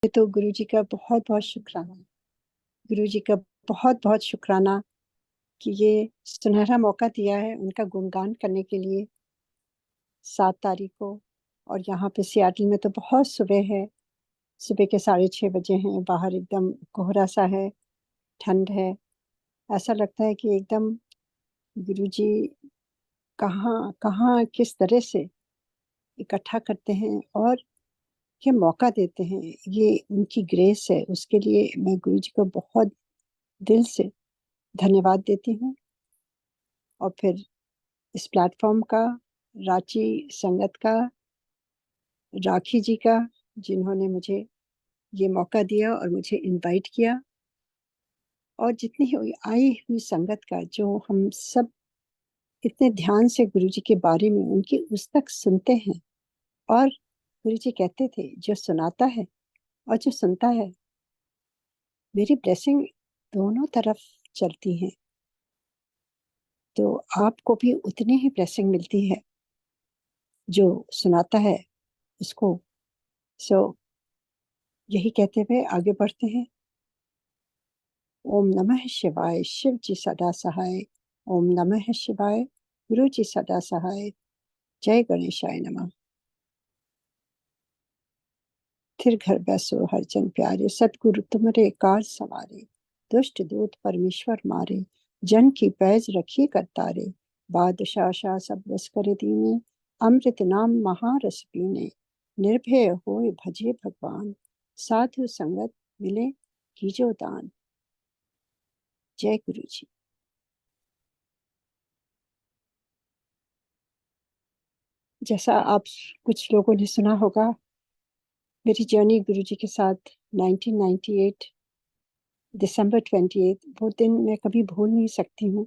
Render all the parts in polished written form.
तो गुरु जी का बहुत बहुत शुक्राना। गुरु जी का बहुत बहुत शुक्राना कि ये सुनहरा मौका दिया है उनका गुणगान करने के लिए 7 तारीख को। और यहाँ पे सियाटल में तो बहुत सुबह है, सुबह के 6:30 बजे हैं। बाहर एकदम कोहरा सा है, ठंड है। ऐसा लगता है कि एकदम गुरु जी कहाँ कहाँ किस तरह से इकट्ठा करते हैं और ये मौका देते हैं। ये उनकी ग्रेस है, उसके लिए मैं गुरु जी को बहुत दिल से धन्यवाद देती हूँ। और फिर इस प्लेटफॉर्म का, रांची संगत का, राखी जी का, जिन्होंने मुझे ये मौका दिया और मुझे इनवाइट किया, और जितनी आई हुई संगत का, जो हम सब इतने ध्यान से गुरु जी के बारे में उनकी उस तक सुनते हैं। और गुरु जी कहते थे, जो सुनाता है और जो सुनता है, मेरी ब्लेसिंग दोनों तरफ चलती है। तो आपको भी उतनी ही ब्लेसिंग मिलती है जो सुनाता है उसको। सो यही कहते हुए आगे बढ़ते हैं। ओम नमः शिवाय, शिव जी सदा सहाय। ओम नमः शिवाय, गुरु जी सदा सहाय। जय गणेशाय नमः। थिर घर बैसो हर जन प्यारे, सतगुरु तुमरे कार सवारे। दुष्ट दूत परमेश्वर मारे, जन की पैज रखी करतारे। बादशाह शाह सब बस कर दीने, अमृत नाम महारस पीने। निर्भय होए भजे भगवान, साधु संगत मिले कीजो दान। जय गुरु जी। जैसा आप कुछ लोगों ने सुना होगा, मेरी जर्नी गुरु जी के साथ 1998 दिसंबर 28, वो दिन मैं कभी भूल नहीं सकती हूँ,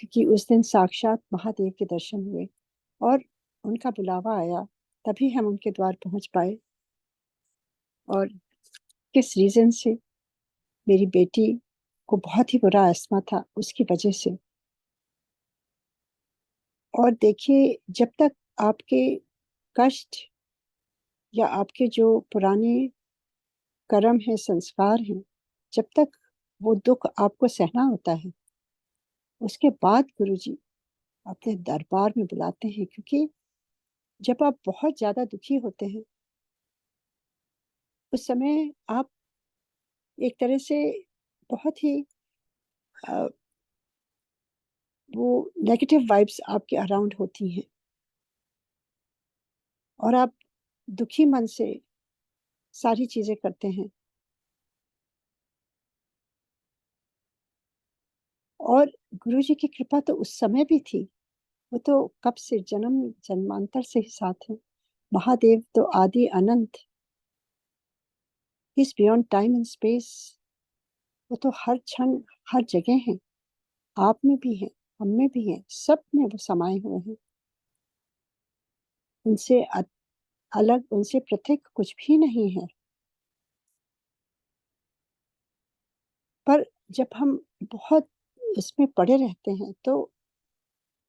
क्योंकि उस दिन साक्षात महादेव के दर्शन हुए और उनका बुलावा आया, तभी हम उनके द्वार पहुंच पाए। और किस रीजन से, मेरी बेटी को बहुत ही बुरा अस्थमा था, उसकी वजह से। और देखिए, जब तक आपके कष्ट या आपके जो पुराने कर्म है, संस्कार हैं, जब तक वो दुख आपको सहना होता है, उसके बाद गुरु जी अपने दरबार में बुलाते हैं। क्योंकि जब आप बहुत ज्यादा दुखी होते हैं, उस समय आप एक तरह से बहुत ही वो नेगेटिव वाइब्स आपके अराउंड होती हैं, और आप दुखी मन से सारी चीजें करते हैं। और गुरु जी की कृपा तो उस समय भी थी, वो तो कब से, जन्म जन्मांतर से ही साथ है। महादेव तो आदि अनंत, is beyond time and space. वो तो हर क्षण हर जगह है, आप में भी है, हम में भी है, सब में वो समाये हुए हैं। उनसे अलग, उनसे पृथक कुछ भी नहीं है। पर जब हम बहुत उसमें पड़े रहते हैं, तो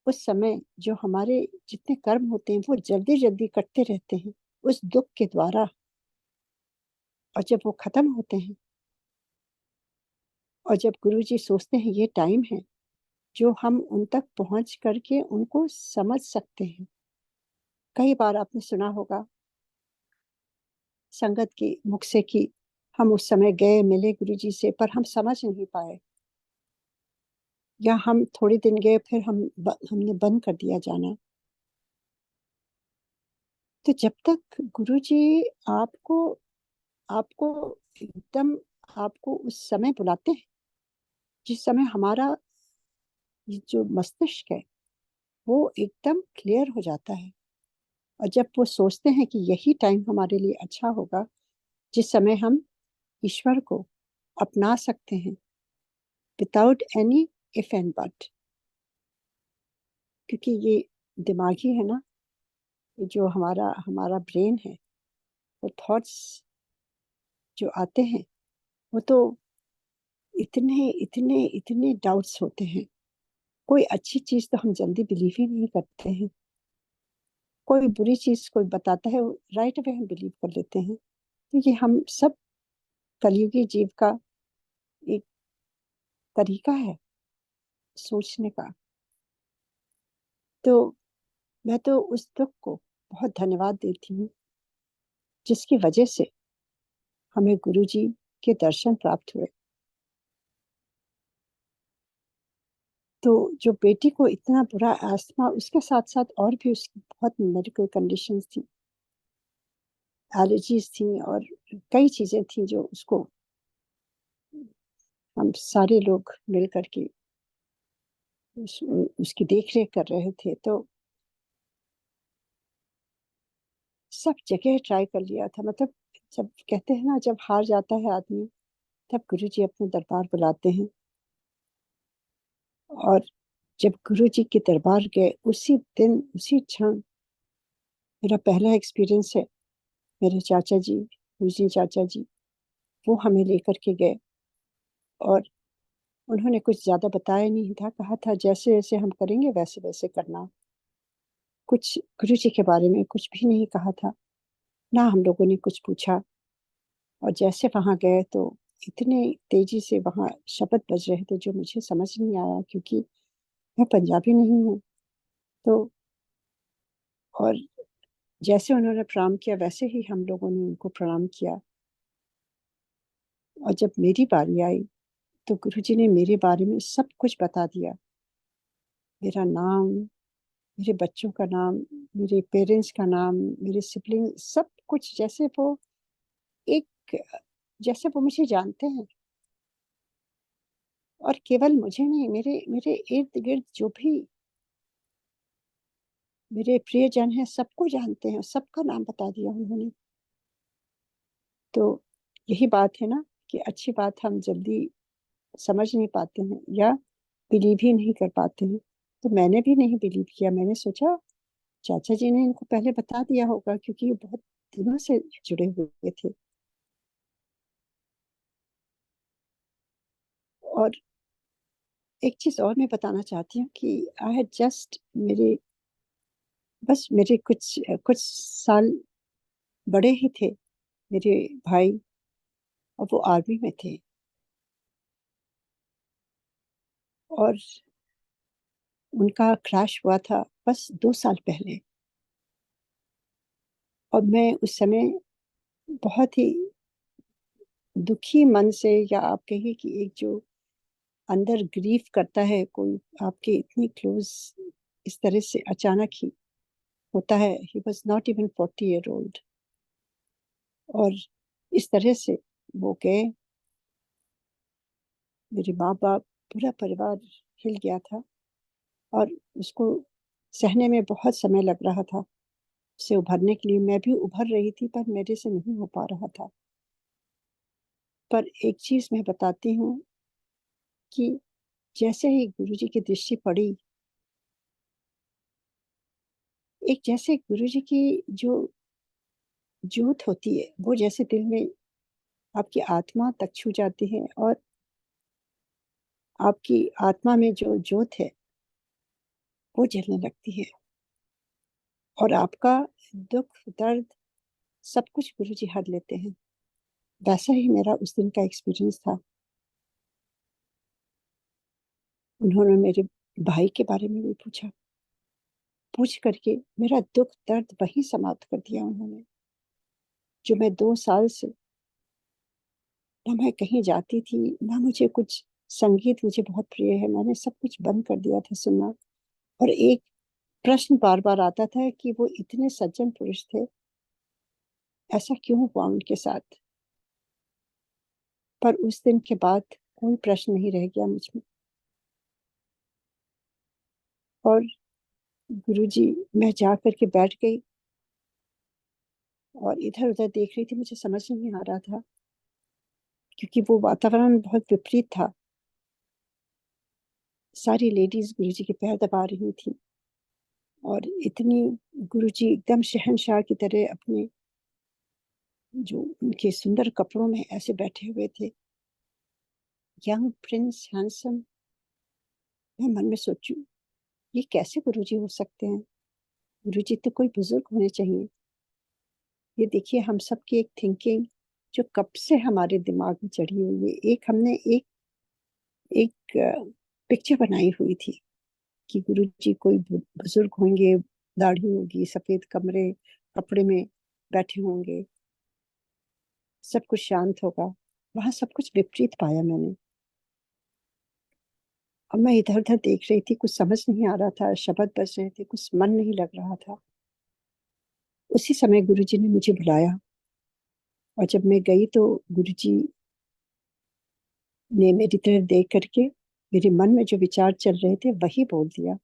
उस समय जो हमारे जितने कर्म होते हैं, वो जल्दी जल्दी कटते रहते हैं उस दुख के द्वारा। और जब वो खत्म होते हैं, और जब गुरु जी सोचते हैं ये टाइम है जो हम उन तक पहुंच करके उनको समझ सकते हैं। कई बार आपने सुना होगा संगत के मुख से कि हम उस समय गए, मिले गुरु जी से, पर हम समझ नहीं पाए, या हम थोड़े दिन गए, फिर हमने बंद कर दिया जाना। तो जब तक गुरु जी आपको आपको एकदम, आपको उस समय बुलाते हैं जिस समय हमारा ये जो मस्तिष्क है वो एकदम क्लियर हो जाता है, और जब वो सोचते हैं कि यही टाइम हमारे लिए अच्छा होगा, जिस समय हम ईश्वर को अपना सकते हैं without any if and but. क्योंकि ये दिमागी है ना, ये जो हमारा हमारा ब्रेन है, वो थॉट्स जो आते हैं, वो तो इतने इतने इतने डाउट्स होते हैं। कोई अच्छी चीज तो हम जल्दी बिलीव ही नहीं करते हैं, कोई बुरी चीज कोई बताता है, राइट अवे हम बिलीव कर लेते हैं। तो ये हम सब कलयुगी जीव का एक तरीका है सोचने का। तो मैं तो उस दुख को बहुत धन्यवाद देती हूँ जिसकी वजह से हमें गुरु जी के दर्शन प्राप्त हुए। तो जो बेटी को इतना बुरा अस्थमा, उसके साथ साथ और भी उसकी बहुत मेडिकल कंडीशंस थी, एलर्जीज थी और कई चीजें थी जो उसको हम सारे लोग मिल करके उसकी देख रेख कर रहे थे। तो सब जगह ट्राई कर लिया था। मतलब जब कहते हैं ना, जब हार जाता है आदमी तब गुरु जी अपने दरबार बुलाते हैं। और जब गुरु जी के दरबार गए उसी दिन उसी क्षण मेरा पहला एक्सपीरियंस है। मेरे चाचा जी, पूजनी चाचा जी, वो हमें लेकर के गए और उन्होंने कुछ ज्यादा बताया नहीं था। कहा था जैसे जैसे हम करेंगे वैसे वैसे करना। कुछ गुरु जी के बारे में कुछ भी नहीं कहा था, ना हम लोगों ने कुछ पूछा। और जैसे वहां गए तो इतने तेजी से वहां शब्द बज रहे थे जो मुझे समझ नहीं आया, क्योंकि मैं पंजाबी नहीं हूँ। तो और जैसे उन्होंने प्रणाम किया वैसे ही हम लोगों ने उनको प्रणाम किया। और जब मेरी बारी आई तो गुरुजी ने मेरे बारे में सब कुछ बता दिया। मेरा नाम, मेरे बच्चों का नाम, मेरे पेरेंट्स का नाम, मेरे सिबलिंग, सब कुछ। एक जैसे वो मुझे जानते हैं। और केवल मुझे नहीं, मेरे मेरे इर्द गिर्द जो भी मेरे प्रियजन हैं सबको जानते हैं, सबका नाम बता दिया उन्होंने। तो यही बात है ना कि अच्छी बात हम जल्दी समझ नहीं पाते हैं या बिलीव ही नहीं कर पाते हैं। तो मैंने भी नहीं बिलीव किया। मैंने सोचा चाचा जी ने इनको पहले बता दिया होगा, क्योंकि ये बहुत दिनों से जुड़े हुए थे। और एक चीज और मैं बताना चाहती हूँ कि आई हैड जस्ट मेरे कुछ कुछ साल बड़े ही थे मेरे भाई, और वो आर्मी में थे। और उनका क्रैश हुआ था बस 2 साल पहले। और मैं उस समय बहुत ही दुखी मन से, या आप कहिए कि एक जो अंदर ग्रीफ करता है कोई आपके इतनी क्लोज, इस तरह से अचानक ही होता है। He was not even 40 year old। और इस तरह से वो गए। मेरे माँ बाप, पूरा परिवार हिल गया था। और उसको सहने में बहुत समय लग रहा था। उससे उभरने के लिए मैं भी उभर रही थी, पर मेरे से नहीं हो पा रहा था। पर एक चीज मैं बताती हूँ कि जैसे ही गुरुजी की दृष्टि पड़ी, एक जैसे गुरुजी की जो जोत होती है वो जैसे दिल में आपकी आत्मा तक छू जाती है। और आपकी आत्मा में जो जोत है वो जलने लगती है। और आपका दुख दर्द सब कुछ गुरुजी हर लेते हैं। वैसा ही मेरा उस दिन का एक्सपीरियंस था। उन्होंने मेरे भाई के बारे में भी पूछा। पूछ करके मेरा दुख दर्द वही समाप्त कर दिया उन्होंने। जो मैं 2 साल से ना मैं कहीं जाती थी, ना मुझे कुछ, संगीत मुझे बहुत प्रिय है, मैंने सब कुछ बंद कर दिया था सुनना। और एक प्रश्न बार बार आता था कि वो इतने सज्जन पुरुष थे, ऐसा क्यों हुआ उनके साथ। पर उस दिन के बाद कोई प्रश्न नहीं रह गया मुझ में। और गुरुजी, मैं जा करके बैठ गई और इधर उधर देख रही थी। मुझे समझ नहीं आ रहा था, क्योंकि वो वातावरण बहुत विपरीत था। सारी लेडीज गुरुजी के पैर दबा रही थी। और इतनी, गुरुजी एकदम शहंशाह की तरह अपने जो उनके सुंदर कपड़ों में ऐसे बैठे हुए थे, यंग प्रिंस हैंडसम। मैं मन में सोचूं, ये कैसे गुरुजी हो सकते हैं। गुरुजी तो कोई बुजुर्ग होने चाहिए। ये देखिए हम सबकी एक थिंकिंग, जो कब से हमारे दिमाग में चढ़ी हुई है। एक हमने एक एक पिक्चर बनाई हुई थी कि गुरुजी कोई बुजुर्ग होंगे, दाढ़ी होगी, सफेद कपड़े में बैठे होंगे, सब कुछ शांत होगा। वहां सब कुछ विपरीत पाया मैंने। और मैं इधर उधर देख रही थी, कुछ समझ नहीं आ रहा था, शब्द बज रहे थे, कुछ मन नहीं लग रहा था। उसी समय गुरुजी ने मुझे बुलाया, और जब मैं गई तो गुरुजी ने मेरी तरफ देख करके मेरे मन में जो विचार चल रहे थे वही बोल दिया।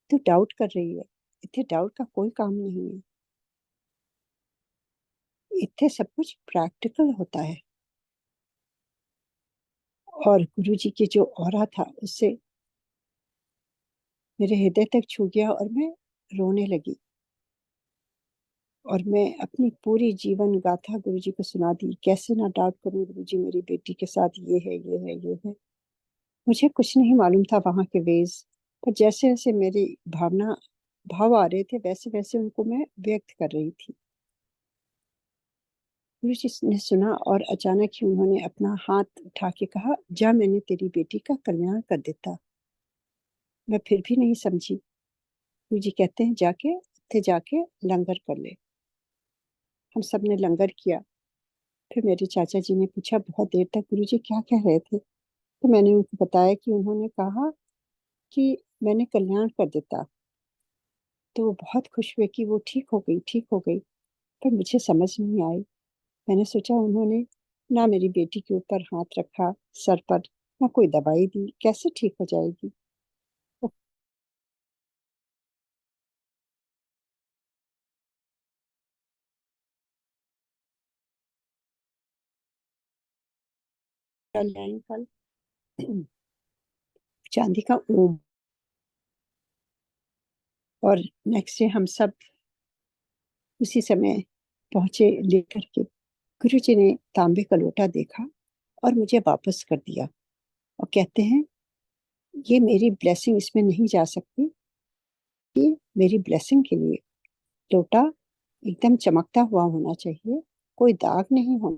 तू डाउट कर रही है, इतने डाउट का कोई काम नहीं है, इतने सब कुछ प्रैक्टिकल होता है। और गुरुजी की जो ऑरा था उससे मेरे हृदय तक छू गया, और मैं रोने लगी। और मैं अपनी पूरी जीवन गाथा गुरुजी को सुना दी। कैसे ना डाउट करूं गुरुजी, मेरी बेटी के साथ ये है, ये है, ये है। मुझे कुछ नहीं मालूम था वहां के वेज, पर जैसे जैसे मेरी भाव आ रहे थे, वैसे वैसे उनको मैं व्यक्त कर रही थी। गुरुजी ने सुना, और अचानक ही उन्होंने अपना हाथ उठा के कहा, जा, मैंने तेरी बेटी का कल्याण कर देता। मैं फिर भी नहीं समझी। गुरुजी कहते हैं, जाके थे जाके लंगर कर ले। हम सब ने लंगर किया। फिर मेरे चाचा जी ने पूछा बहुत देर तक, गुरुजी क्या कह रहे थे? तो मैंने उनको बताया कि उन्होंने कहा कि मैंने कल्याण कर देता। तो वो बहुत खुश हुए कि वो ठीक हो गई, ठीक हो गई। पर मुझे समझ नहीं आई। मैंने सोचा उन्होंने ना मेरी बेटी के ऊपर हाथ रखा, सर पर, ना कोई दवाई दी, कैसे ठीक हो जाएगी? वो कल्याण फल चांदी का ओम। और नेक्स्ट डे हम सब उसी समय पहुंचे लेकर के। गुरु जी ने तांबे का लोटा देखा और मुझे वापस कर दिया, और कहते हैं, ये मेरी ब्लेसिंग इसमें नहीं जा सकती। कि मेरी ब्लेसिंग के लिए लोटा एकदम चमकता हुआ होना चाहिए, कोई दाग नहीं होना,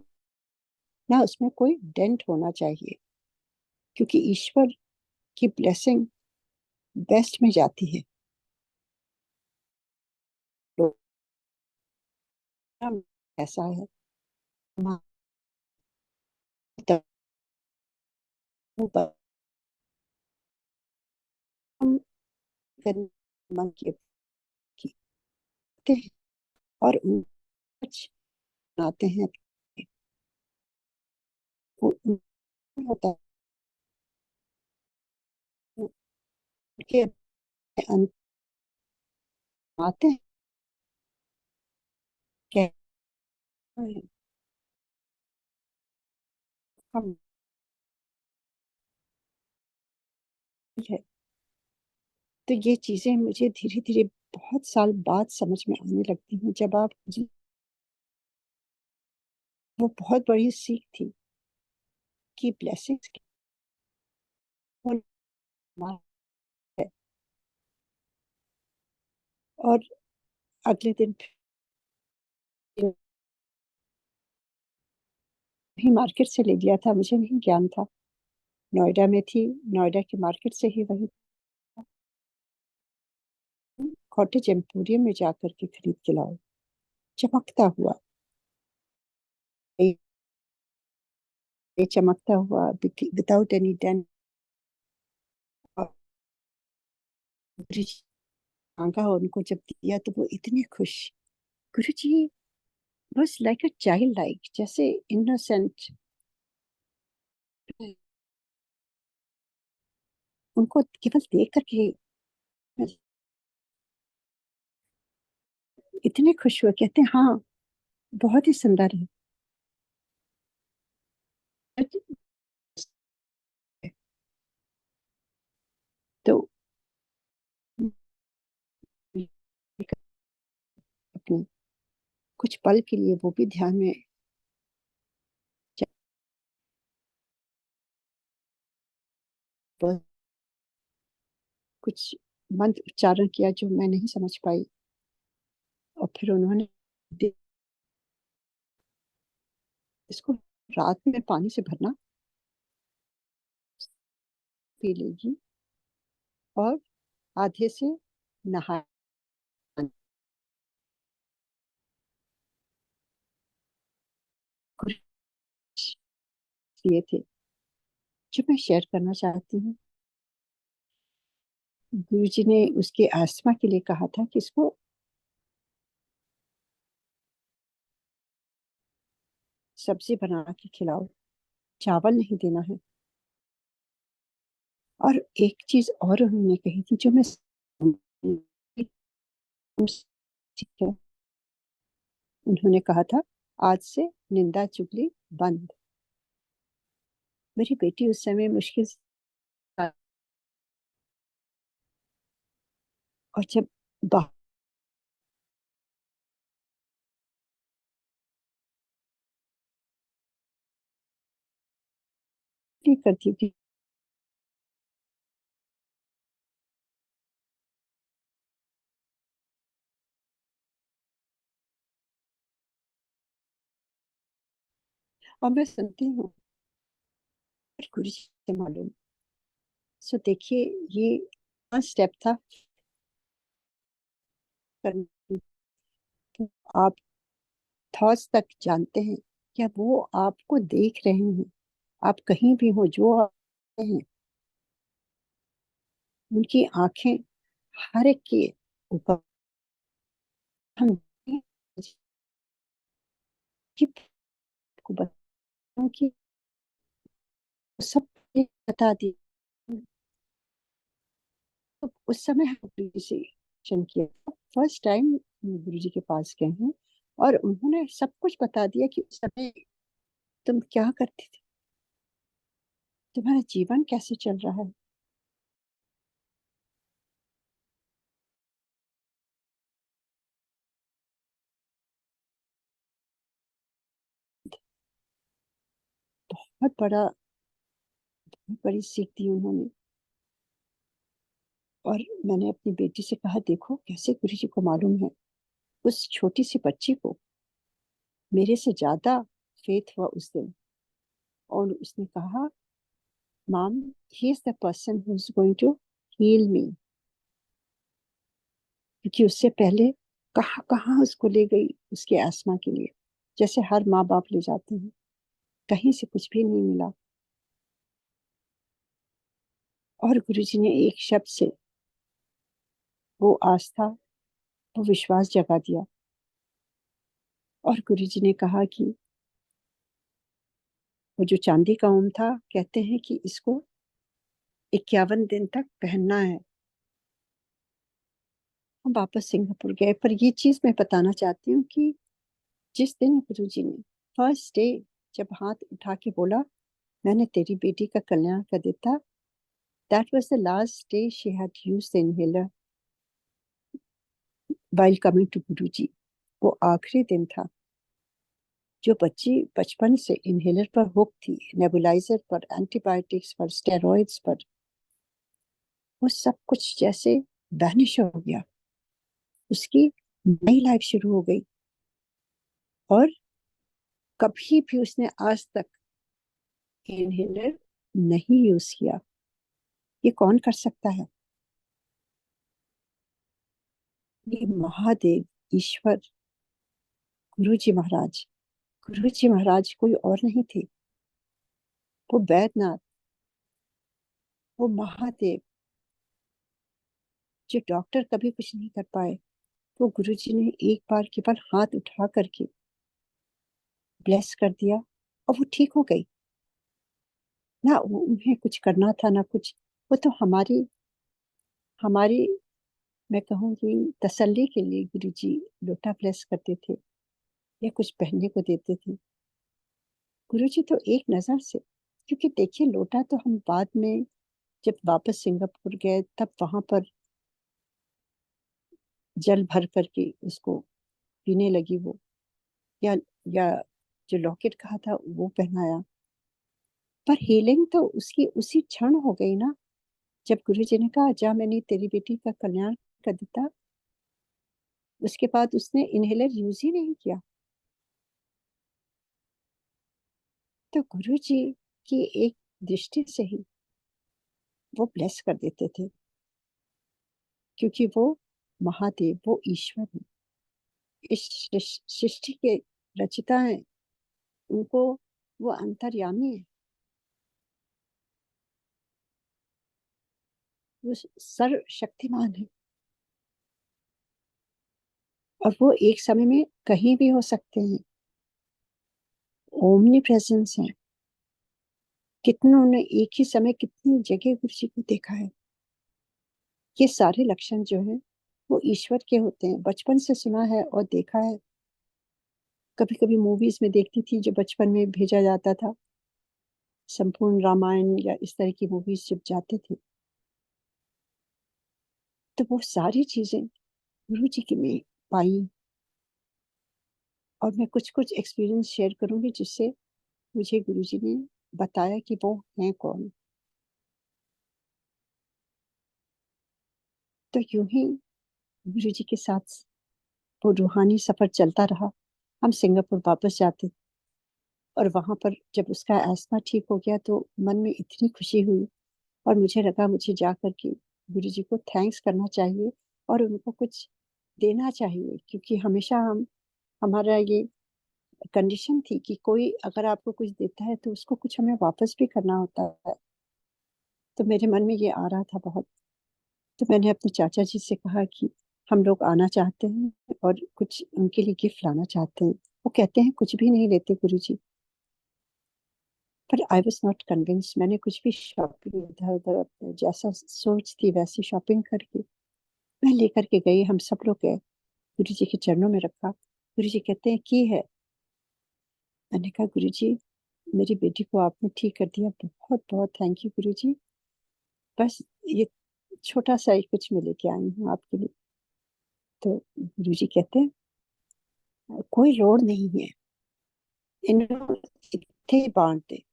ना उसमें कोई डेंट होना चाहिए, क्योंकि ईश्वर की ब्लेसिंग बेस्ट में जाती है। लोटा ऐसा है, हम मन की हैं और कुछ बनाते हैं। होता है उनके अंत आते हैं, क्या हम है। तो ये चीजें मुझे धीरे धीरे बहुत साल बाद समझ में आने लगती हैं। जब आप वो बहुत बड़ी सीख थी कि ब्लेसिंग्स है। और अगले दिन भी मार्केट से ले लिया था, मुझे नहीं ज्ञान था। नोएडा में थी, नोएडा की मार्केट से ही वही कॉटेज एम्पोरियम में जाकर के खरीद के लाओ, चमकता हुआ। ये चमकता हुआ विदाउट एनी डेंट। मांगा और उनको जब दिया तो वो इतने खुश। गुरु जी बस लाइक अ चाइल्ड, लाइक जैसे इनोसेंट। उनको केवल देख करके इतने खुश हुए, कहते हैं, हाँ बहुत ही सुंदर है। तो अपने कुछ पल के लिए वो भी ध्यान में कुछ मंत्र उच्चारण किया जो मैं नहीं समझ पाई। और फिर उन्होंने इसको रात में पानी से भरना, पी लेगी और आधे से नहा दिए थे जो मैं शेयर करना चाहती हूँ। गुरुजी ने उसके आस्थमा के लिए कहा था कि इसको सब्जी बना के खिलाओ, चावल नहीं देना है। और एक चीज और उन्होंने कही थी जो मैं ठीक है, उन्होंने कहा था आज से निंदा चुगली बंद। मेरी बेटी उस समय मुश्किल से, और जब बात नहीं करती थी, और मैं सुनती हूँ गुरु जी से मालूम। सो देखिए, ये फर्स्ट स्टेप था करने। तो आप थॉट्स तक जानते हैं, क्या वो आपको देख रहे हैं? आप कहीं भी हो, जो आप हैं, उनकी आंखें हर एक के ऊपर। हम को बताऊं कि सब बता दी। तो उस समय हम गुरु से दर्शन किया, फर्स्ट टाइम गुरु जी के पास गए हैं, और उन्होंने सब कुछ बता दिया कि उस समय तुम क्या करते थे, तुम्हारा जीवन कैसे चल रहा है। बहुत बड़ा, बहुत बड़ी सीख दी उन्होंने। और मैंने अपनी बेटी से कहा, देखो कैसे गुरु जी को मालूम है। उस छोटी सी बच्ची को मेरे से ज्यादा फेथ हुआ उस दिन, और उसने कहा, mom, he is the person who is going to heal me. क्योंकि उससे पहले कहाँ कहाँ उसको ले गई उसके आसमा के लिए, जैसे हर माँ बाप ले जाते हैं, कहीं से कुछ भी नहीं मिला। और गुरुजी ने एक शब्द से वो आस्था, वो विश्वास जगा दिया। और गुरुजी ने कहा कि वो जो चांदी का ओम था, कहते हैं कि इसको 51 दिन तक पहनना है। हम वापस सिंगापुर गए, पर ये चीज मैं बताना चाहती हूँ कि जिस दिन गुरुजी ने फर्स्ट डे जब हाथ उठा के बोला, मैंने तेरी बेटी का कल्याण कर देता, that was the last day she had used the inhaler while coming to गुरुजी। वो आखिरी दिन था। जो बच्ची बचपन से इनहेलर पर हुक थी, नेबुलाइजर पर, एंटीबायोटिक्स पर, स्टेरॉइड्स पर, वो सब कुछ जैसे वैनिश हो गया। उसकी नई लाइफ शुरू हो गई। और कभी भी उसने आज तक इनहेलर नहीं यूज किया। ये कौन कर सकता है? ये महादेव, ईश्वर, गुरु जी महाराज। गुरु जी महाराज कोई और नहीं थे, वो वैद्यनाथ, वो महादेव, जो डॉक्टर कभी कुछ नहीं कर पाए। तो गुरु जी ने एक बार केवल हाथ उठा करके ब्लेस कर दिया, और वो ठीक हो गई। ना उन्हें कुछ करना था ना कुछ। वो तो हमारी हमारी मैं कहूँगी तसल्ली के लिए गुरु जी लोटा ब्लेस करते थे, या कुछ पहनने को देते थे। गुरु जी तो एक नजर से, क्योंकि देखिए लोटा तो हम बाद में जब वापस सिंगापुर गए तब वहां पर जल भर करके उसको पीने लगी वो, या जो लॉकेट कहा था वो पहनाया। पर हीलिंग तो उसकी उसी क्षण हो गई ना, जब गुरु जी ने कहा, जा मैंने तेरी बेटी का कल्याण कर दिया। उसके बाद उसने इनहेलर यूज ही नहीं किया। तो गुरु जी की एक दृष्टि से ही वो ब्लेस कर देते थे, क्योंकि वो महादेव, वो ईश्वर है, इस सृष्टि के रचिता है, उनको वो अंतर्यामी है, वो सर्वशक्तिमान है, और वो एक समय में कहीं भी हो सकते हैं, ओमनी प्रेजेंस है। कितनों ने एक ही समय कितनी जगह गुरु जी को देखा है। ये सारे लक्षण जो है वो ईश्वर के होते हैं, बचपन से सुना है और देखा है। कभी कभी मूवीज में देखती थी, जो बचपन में भेजा जाता था, संपूर्ण रामायण या इस तरह की मूवीज जब जाते थे, तो वो सारी चीजें गुरु जी की में पाई। और मैं कुछ कुछ एक्सपीरियंस शेयर करूंगी, जिससे मुझे गुरु जी ने बताया कि वो हैं कौन। तो यूं ही गुरु जी के साथ वो रूहानी सफर चलता रहा। हम सिंगापुर वापस जाते, और वहां पर जब उसका अस्थमा ठीक हो गया, तो मन में इतनी खुशी हुई, और मुझे लगा मुझे जा करके गुरु जी को थैंक्स करना चाहिए और उनको कुछ देना चाहिए, क्योंकि हमेशा हम, हमारा ये कंडीशन थी कि कोई अगर आपको कुछ देता है तो उसको कुछ हमें वापस भी करना होता है। तो मेरे मन में ये आ रहा था बहुत। तो मैंने अपने चाचा जी से कहा कि हम लोग आना चाहते हैं और कुछ उनके लिए गिफ्ट लाना चाहते हैं। वो कहते हैं कुछ भी नहीं लेते गुरु जी। पर आई वॉज नॉट कन्विंस। मैंने कुछ भी शॉपिंग इधर उधर जैसा सोच थी वैसी शॉपिंग करके मैं लेकर के गई। हम सब लोग गए, गुरु जी के चरणों में रखा। गुरु जी कहते हैं की है। मैंने कहा गुरु जी, मेरी बेटी को आपने ठीक कर दिया, बहुत बहुत थैंक यू गुरु जी। बस ये छोटा सा ही कुछ मैं लेके आई हूँ आपके लिए। तो गुरु जी कहते हैं कोई लोड नहीं है, इन्हों इतने ही बांट दे।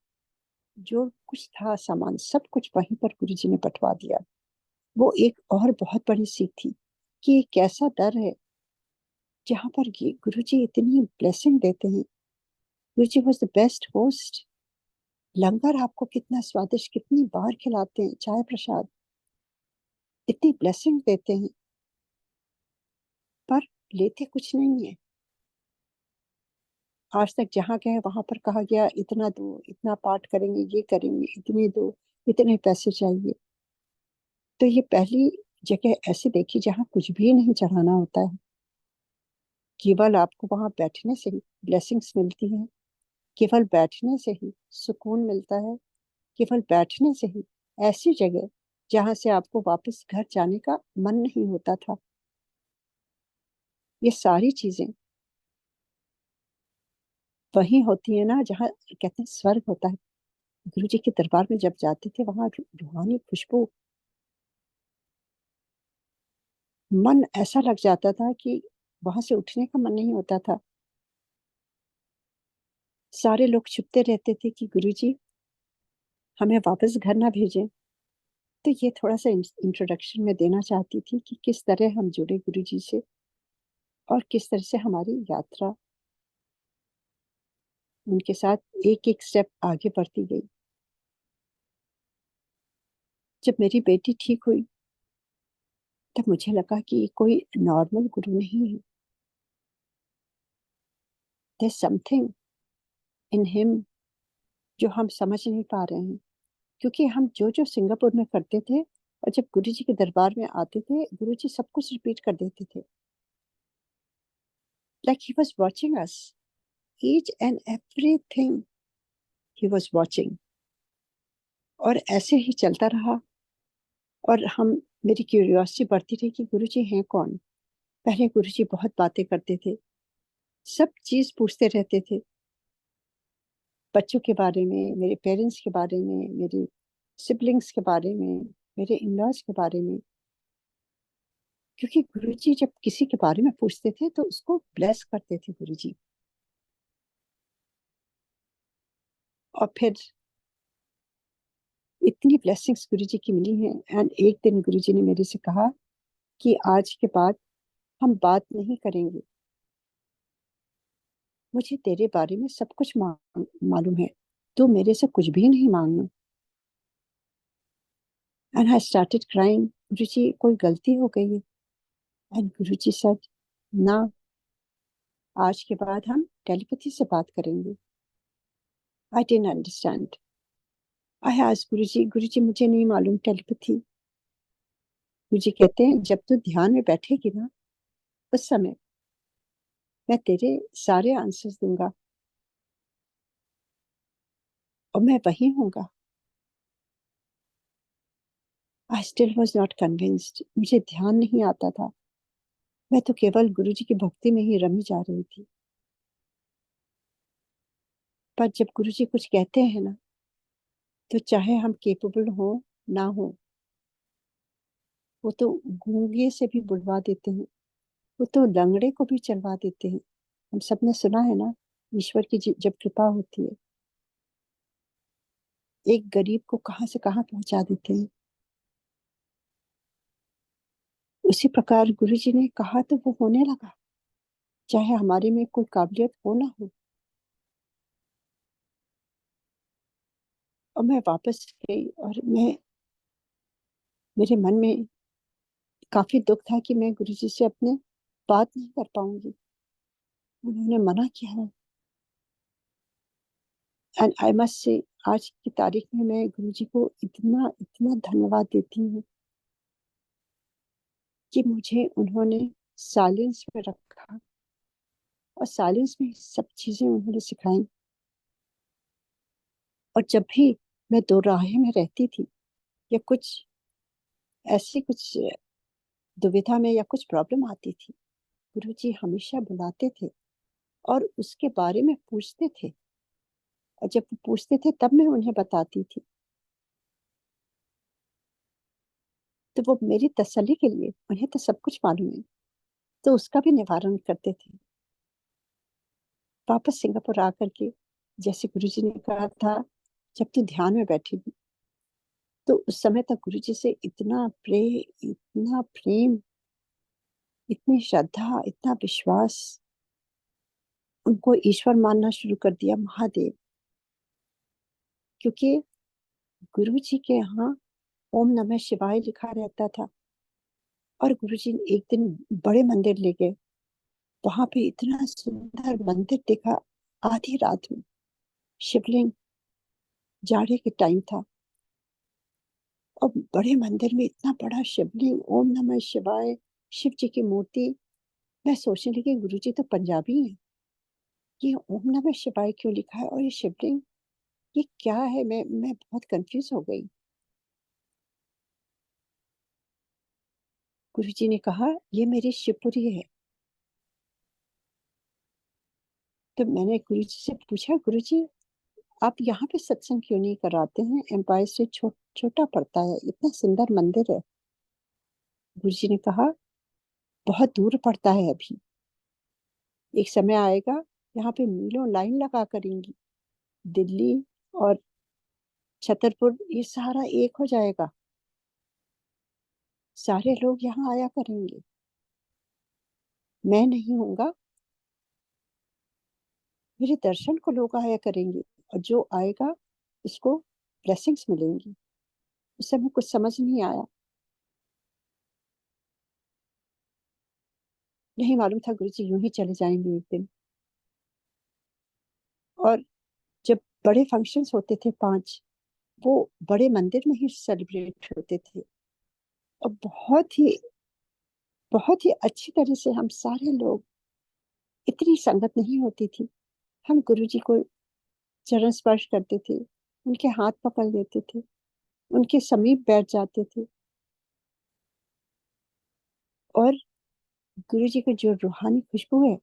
जो कुछ था सामान सब कुछ वहीं पर गुरु जी ने बंटवा दिया। वो एक और बहुत बड़ी सीख थी कि एक ऐसा दर है जहाँ पर ये गुरु जी इतनी ब्लेसिंग देते हैं। गुरु जी वॉज द बेस्ट होस्ट। लंगर आपको कितना स्वादिष्ट कितनी बार खिलाते हैं, चाय प्रसाद, इतनी ब्लेसिंग देते हैं, पर लेते कुछ नहीं है। आज तक जहाँ गए वहां पर कहा गया इतना दो, इतना पाठ करेंगे, ये करेंगे, इतने दो, इतने पैसे चाहिए। तो ये पहली जगह ऐसी देखी जहाँ कुछ भी नहीं चढ़ाना होता है, केवल आपको वहां बैठने से ही ब्लेसिंग्स मिलती हैं, केवल बैठने से ही सुकून मिलता है, केवल बैठने से ही ऐसी जगह जहां से आपको वापस घर जाने का मन नहीं होता था। ये सारी चीजें वही होती है ना जहाँ कहते हैं स्वर्ग होता है। गुरु जी के दरबार में जब जाते थे, वहां रूहानी खुशबू, मन ऐसा लग जाता था कि वहां से उठने का मन नहीं होता था। सारे लोग छुपते रहते थे कि गुरु जी हमें वापस घर ना भेजें। तो ये थोड़ा सा इंट्रोडक्शन में देना चाहती थी कि किस तरह हम जुड़े गुरु जी से, और किस तरह से हमारी यात्रा उनके साथ एक एक स्टेप आगे बढ़ती गई। जब मेरी बेटी ठीक हुई, तब मुझे लगा कि ये कोई नॉर्मल गुरु नहीं है। there's समथिंग इन हिम जो हम समझ नहीं पा रहे हैं, क्योंकि हम जो जो सिंगापुर में करते थे और जब गुरु जी के दरबार में आते थे, गुरु जी सब कुछ रिपीट कर देते थे, like he was watching us, each and everything he was watching. और ऐसे ही चलता रहा। और हम, मेरी क्यूरियोसिटी बढ़ती रही कि गुरु जी हैं कौन। पहले गुरु जी बहुत बातें करते थे, सब चीज पूछते रहते थे, बच्चों के बारे में, मेरे पेरेंट्स के बारे में, मेरी सिबलिंग्स के बारे में, मेरे इन लॉज के बारे में। क्योंकि गुरु जी जब किसी के बारे में पूछते थे तो उसको ब्लेस करते थे गुरु जी। और फिर इतनी ब्लेसिंग्स गुरु जी की मिली हैं। एंड एक दिन गुरु जी ने मेरे से कहा कि आज के बाद हम बात नहीं करेंगे, मुझे तेरे बारे में सब कुछ मालूम है। तो मेरे से कुछ भी नहीं मांगना। एंड आई स्टार्टेड क्राइंग, गुरुजी कोई गलती हो गई है। एंड गुरुजी सर, ना, आज के बाद हम टेलीपैथी से बात करेंगे। I didn't understand. I asked Guruji, Guruji मुझे नहीं मालूम टेलीपैथी। गुरुजी कहते हैं जब तू ध्यान में बैठेगी ना, उस समय मैं तेरे सारे आंसर्स दूंगा और मैं वहीं हूँगा। I still was not convinced. मुझे ध्यान नहीं आता था। मैं तो केवल गुरुजी की भक्ति में ही रमी जा रही थी। पर जब गुरुजी कुछ कहते हैं ना, तो चाहे हम केपेबल हो ना हो, वो तो गूंगे से भी बुलवा देते हैं, वो तो लंगड़े को भी चलवा देते हैं। हम सब ने सुना है ना, ईश्वर की जब कृपा होती है, एक गरीब को कहां से कहां पहुंचा देते हैं। उसी प्रकार गुरुजी ने कहा तो वो होने लगा, चाहे हमारे में कोई काबिलियत हो ना हो। और मैं वापस गई और मेरे मन में काफी दुख था कि मैं गुरुजी से अपने बात नहीं कर पाऊंगी। उन्होंने मना किया है। एंड आई मस्ट से, आज की तारीख में मैं गुरुजी को इतना इतना धन्यवाद देती हूँ कि मुझे उन्होंने साइलेंस में रखा और साइलेंस में सब चीजें उन्होंने सिखाई। और जब भी मैं दो राहें में रहती थी या कुछ ऐसी कुछ दुविधा में या कुछ प्रॉब्लम आती थी, गुरुजी हमेशा बुलाते थे और उसके बारे में पूछते थे। और जब वो पूछते थे तब मैं उन्हें बताती थी। तो वो मेरी तसल्ली के लिए, उन्हें तो सब कुछ मालूम है, तो उसका भी निवारण करते थे। वापस सिंगापुर आकर के, जैसे गुरुजी ने कहा था, जब तू ध्यान में बैठेगी, तो उस समय तक गुरुजी से इतना प्रेम, इतनी श्रद्धा, इतना विश्वास, उनको ईश्वर मानना शुरू कर दिया, महादेव। क्योंकि गुरुजी के यहाँ ओम नमः शिवाय लिखा रहता था। और गुरुजी एक दिन बड़े मंदिर ले गए। वहां पे इतना सुंदर मंदिर देखा, आधी रात में, शिवलिंग, जाड़े के टाइम था, और बड़े मंदिर में इतना बड़ा शिवलिंग, ओम नमः शिवाय, शिव जी की मूर्ति। मैं सोचने लगी गुरुजी तो पंजाबी हैं, ये ओम नमः शिवाय क्यों लिखा है, और ये शिवलिंग, ये क्या है। मैं बहुत कंफ्यूज हो गई। गुरुजी ने कहा ये मेरी शिवपुरी है। तो मैंने गुरुजी से पूछा, गुरुजी आप यहाँ पे सत्संग क्यों नहीं कराते हैं, एम्पायर से छोटा पड़ता है, इतना सुंदर मंदिर है। गुरुजी ने कहा बहुत दूर पड़ता है अभी, एक समय आएगा यहाँ पे मीलों लाइन लगा करेंगी, दिल्ली और छतरपुर ये सारा एक हो जाएगा, सारे लोग यहाँ आया करेंगे। मैं नहीं होऊंगा, मेरे दर्शन को लोग आया करेंगे, और जो आएगा उसको ब्लेसिंग्स मिलेंगी। उस समय कुछ समझ नहीं आया, नहीं मालूम था गुरुजी यूं ही चले जाएंगे एक दिन। और जब बड़े फंक्शंस होते थे 5, वो बड़े मंदिर में ही सेलिब्रेट होते थे। और बहुत ही अच्छी तरह से हम सारे लोग, इतनी संगत नहीं होती थी, हम गुरुजी को चरण स्पर्श करते थे, उनके हाथ पकड़ लेते थे, उनके समीप बैठ जाते थे। और गुरुजी की जो रूहानी खुशबू है,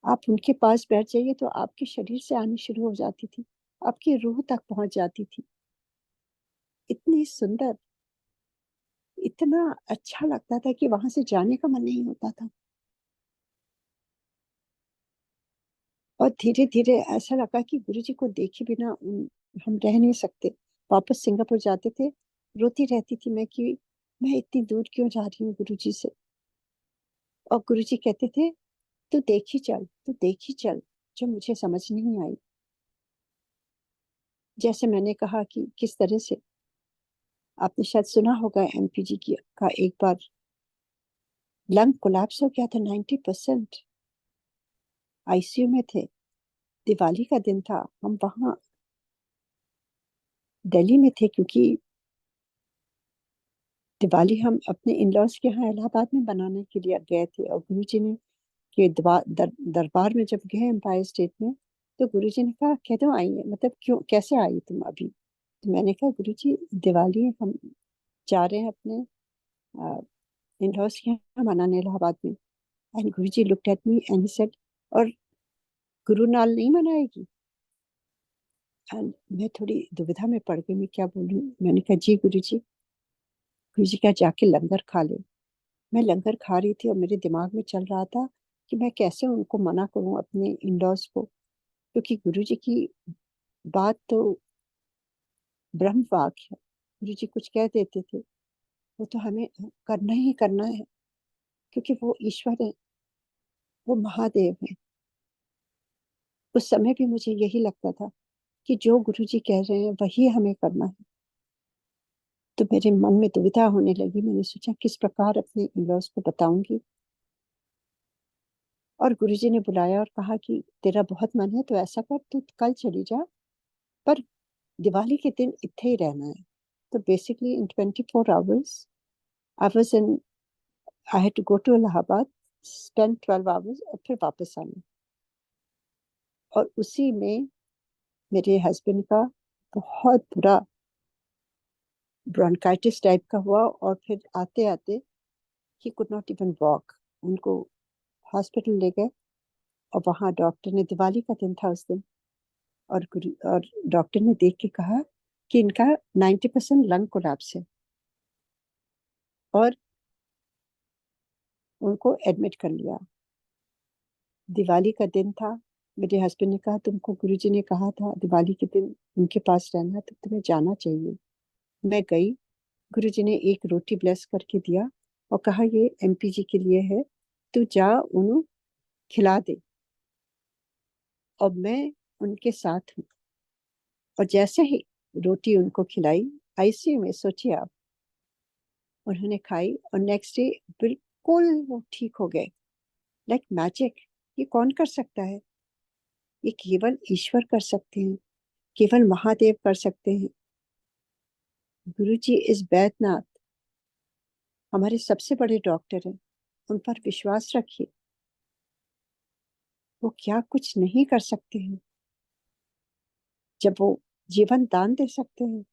आप उनके पास बैठ जाइए तो आपके शरीर से आनी शुरू हो जाती थी, आपकी रूह तक पहुंच जाती थी। इतनी सुंदर, इतना अच्छा लगता था कि वहां से जाने का मन नहीं होता था। और धीरे धीरे ऐसा लगा कि गुरुजी को देखे बिना हम रह नहीं सकते। वापस सिंगापुर जाते थे, रोती रहती थी मैं कि मैं इतनी दूर क्यों जा रही हूँ गुरुजी से। और गुरुजी कहते थे तू देख ही चल, तू देख ही चल, जो मुझे समझ नहीं आई। जैसे मैंने कहा कि किस तरह से आपने शायद सुना होगा एमपीजी की का एक बार लंग कोलैप्स हो गया था, 90% आईसीयू में थे। दिवाली का दिन था, हम वहां दिल्ली में थे क्योंकि दिवाली हम अपने इन लॉज के यहाँ इलाहाबाद में बनाने के लिए गए थे। और गुरुजी ने के दरबार में जब गए एम्पायर स्टेट में, तो गुरुजी ने कहा कह दो आई है, मतलब क्यों कैसे आई तुम अभी? तो मैंने कहा गुरुजी दिवाली हम जा रहे हैं अपने इन लॉज के यहाँ मनाने इलाहाबाद में। And Guruji looked at me and he said, और गुरु नाल नहीं मनाएगी? एंड मैं थोड़ी दुविधा में पड़ गई, मैं क्या बोलूं। मैंने कहा जी गुरुजी। गुरुजी का जाके लंगर खा ले। मैं लंगर खा रही थी और मेरे दिमाग में चल रहा था कि मैं कैसे उनको मना करूं अपने इन लॉज को, क्योंकि गुरुजी की बात तो ब्रह्म वाक्य है। गुरुजी कुछ कह देते थे वो तो हमें करना ही करना है, क्योंकि वो ईश्वर है, वो महादेव है। उस समय भी मुझे यही लगता था कि जो गुरुजी कह रहे हैं वही हमें करना है। तो मेरे मन में दुविधा होने लगी। मैंने सोचा किस प्रकार अपने इन लॉज को बताऊंगी। और गुरुजी ने बुलाया और कहा कि तेरा बहुत मन है तो ऐसा कर, तू कल चली जा, पर दिवाली के दिन इतने ही रहना है। तो basically in 24 hours I was in, I had to go to Allahabad, spend 12 hours और फिर वापस आना। और उसी में मेरे हस्बैंड का बहुत बुरा ब्रोंकाइटिस टाइप का हुआ, और फिर आते आते he could not even walk. उनको हॉस्पिटल ले गए और वहाँ डॉक्टर ने, दिवाली का दिन था उस दिन, और डॉक्टर ने देख के कहा कि इनका 90% लंग कोलैप्स है, और उनको एडमिट कर लिया। दिवाली का दिन था। मेरे हस्बैंड ने कहा तुमको गुरुजी ने कहा था दिवाली के दिन उनके पास रहना, तो तुम्हें जाना चाहिए। मैं गई। गुरुजी ने एक रोटी ब्लेस करके दिया और कहा ये एमपीजी के लिए है, तू जा उन्हें खिला दे। और मैं उनके साथ हूँ। और जैसे ही रोटी उनको खिलाई आईसीयू में, सोचिए आप, उन्होंने खाई और नेक्स्ट डे बिल्कुल वो ठीक हो गए, लाइक मैजिक। ये कौन कर सकता है? ये केवल ईश्वर कर सकते हैं, केवल महादेव कर सकते हैं। गुरु जी इस बैद्यनाथ हमारे सबसे बड़े डॉक्टर हैं, उन पर विश्वास रखिए। वो क्या कुछ नहीं कर सकते हैं जब वो जीवन दान दे सकते हैं।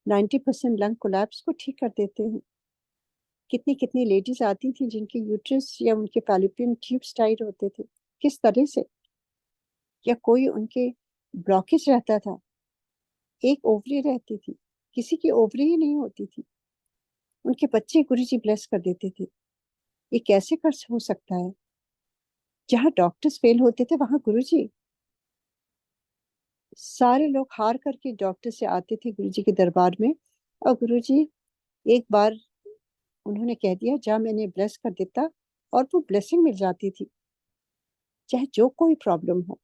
90% लंग कोलैप्स को ठीक कर देते हैं। कितनी कितनी लेडीज आती थी जिनके यूट्रस या उनके फैलोपियन ट्यूब्स टाइट होते थे, किस तरह से, या कोई उनके ब्लॉकेज रहता था, एक ओवरी रहती थी, किसी की ओवरी ही नहीं होती थी, उनके बच्चे गुरुजी ब्लेस कर देते थे। ये कैसे कर हो सकता है? जहाँ डॉक्टर्स फेल होते थे वहां गुरुजी। सारे लोग हार करके डॉक्टर से आते थे गुरुजी के दरबार में, और गुरुजी एक बार उन्होंने कह दिया जा, मैंने ब्लेस कर देता, और वो ब्लेसिंग मिल जाती थी, चाहे जो कोई प्रॉब्लम हो।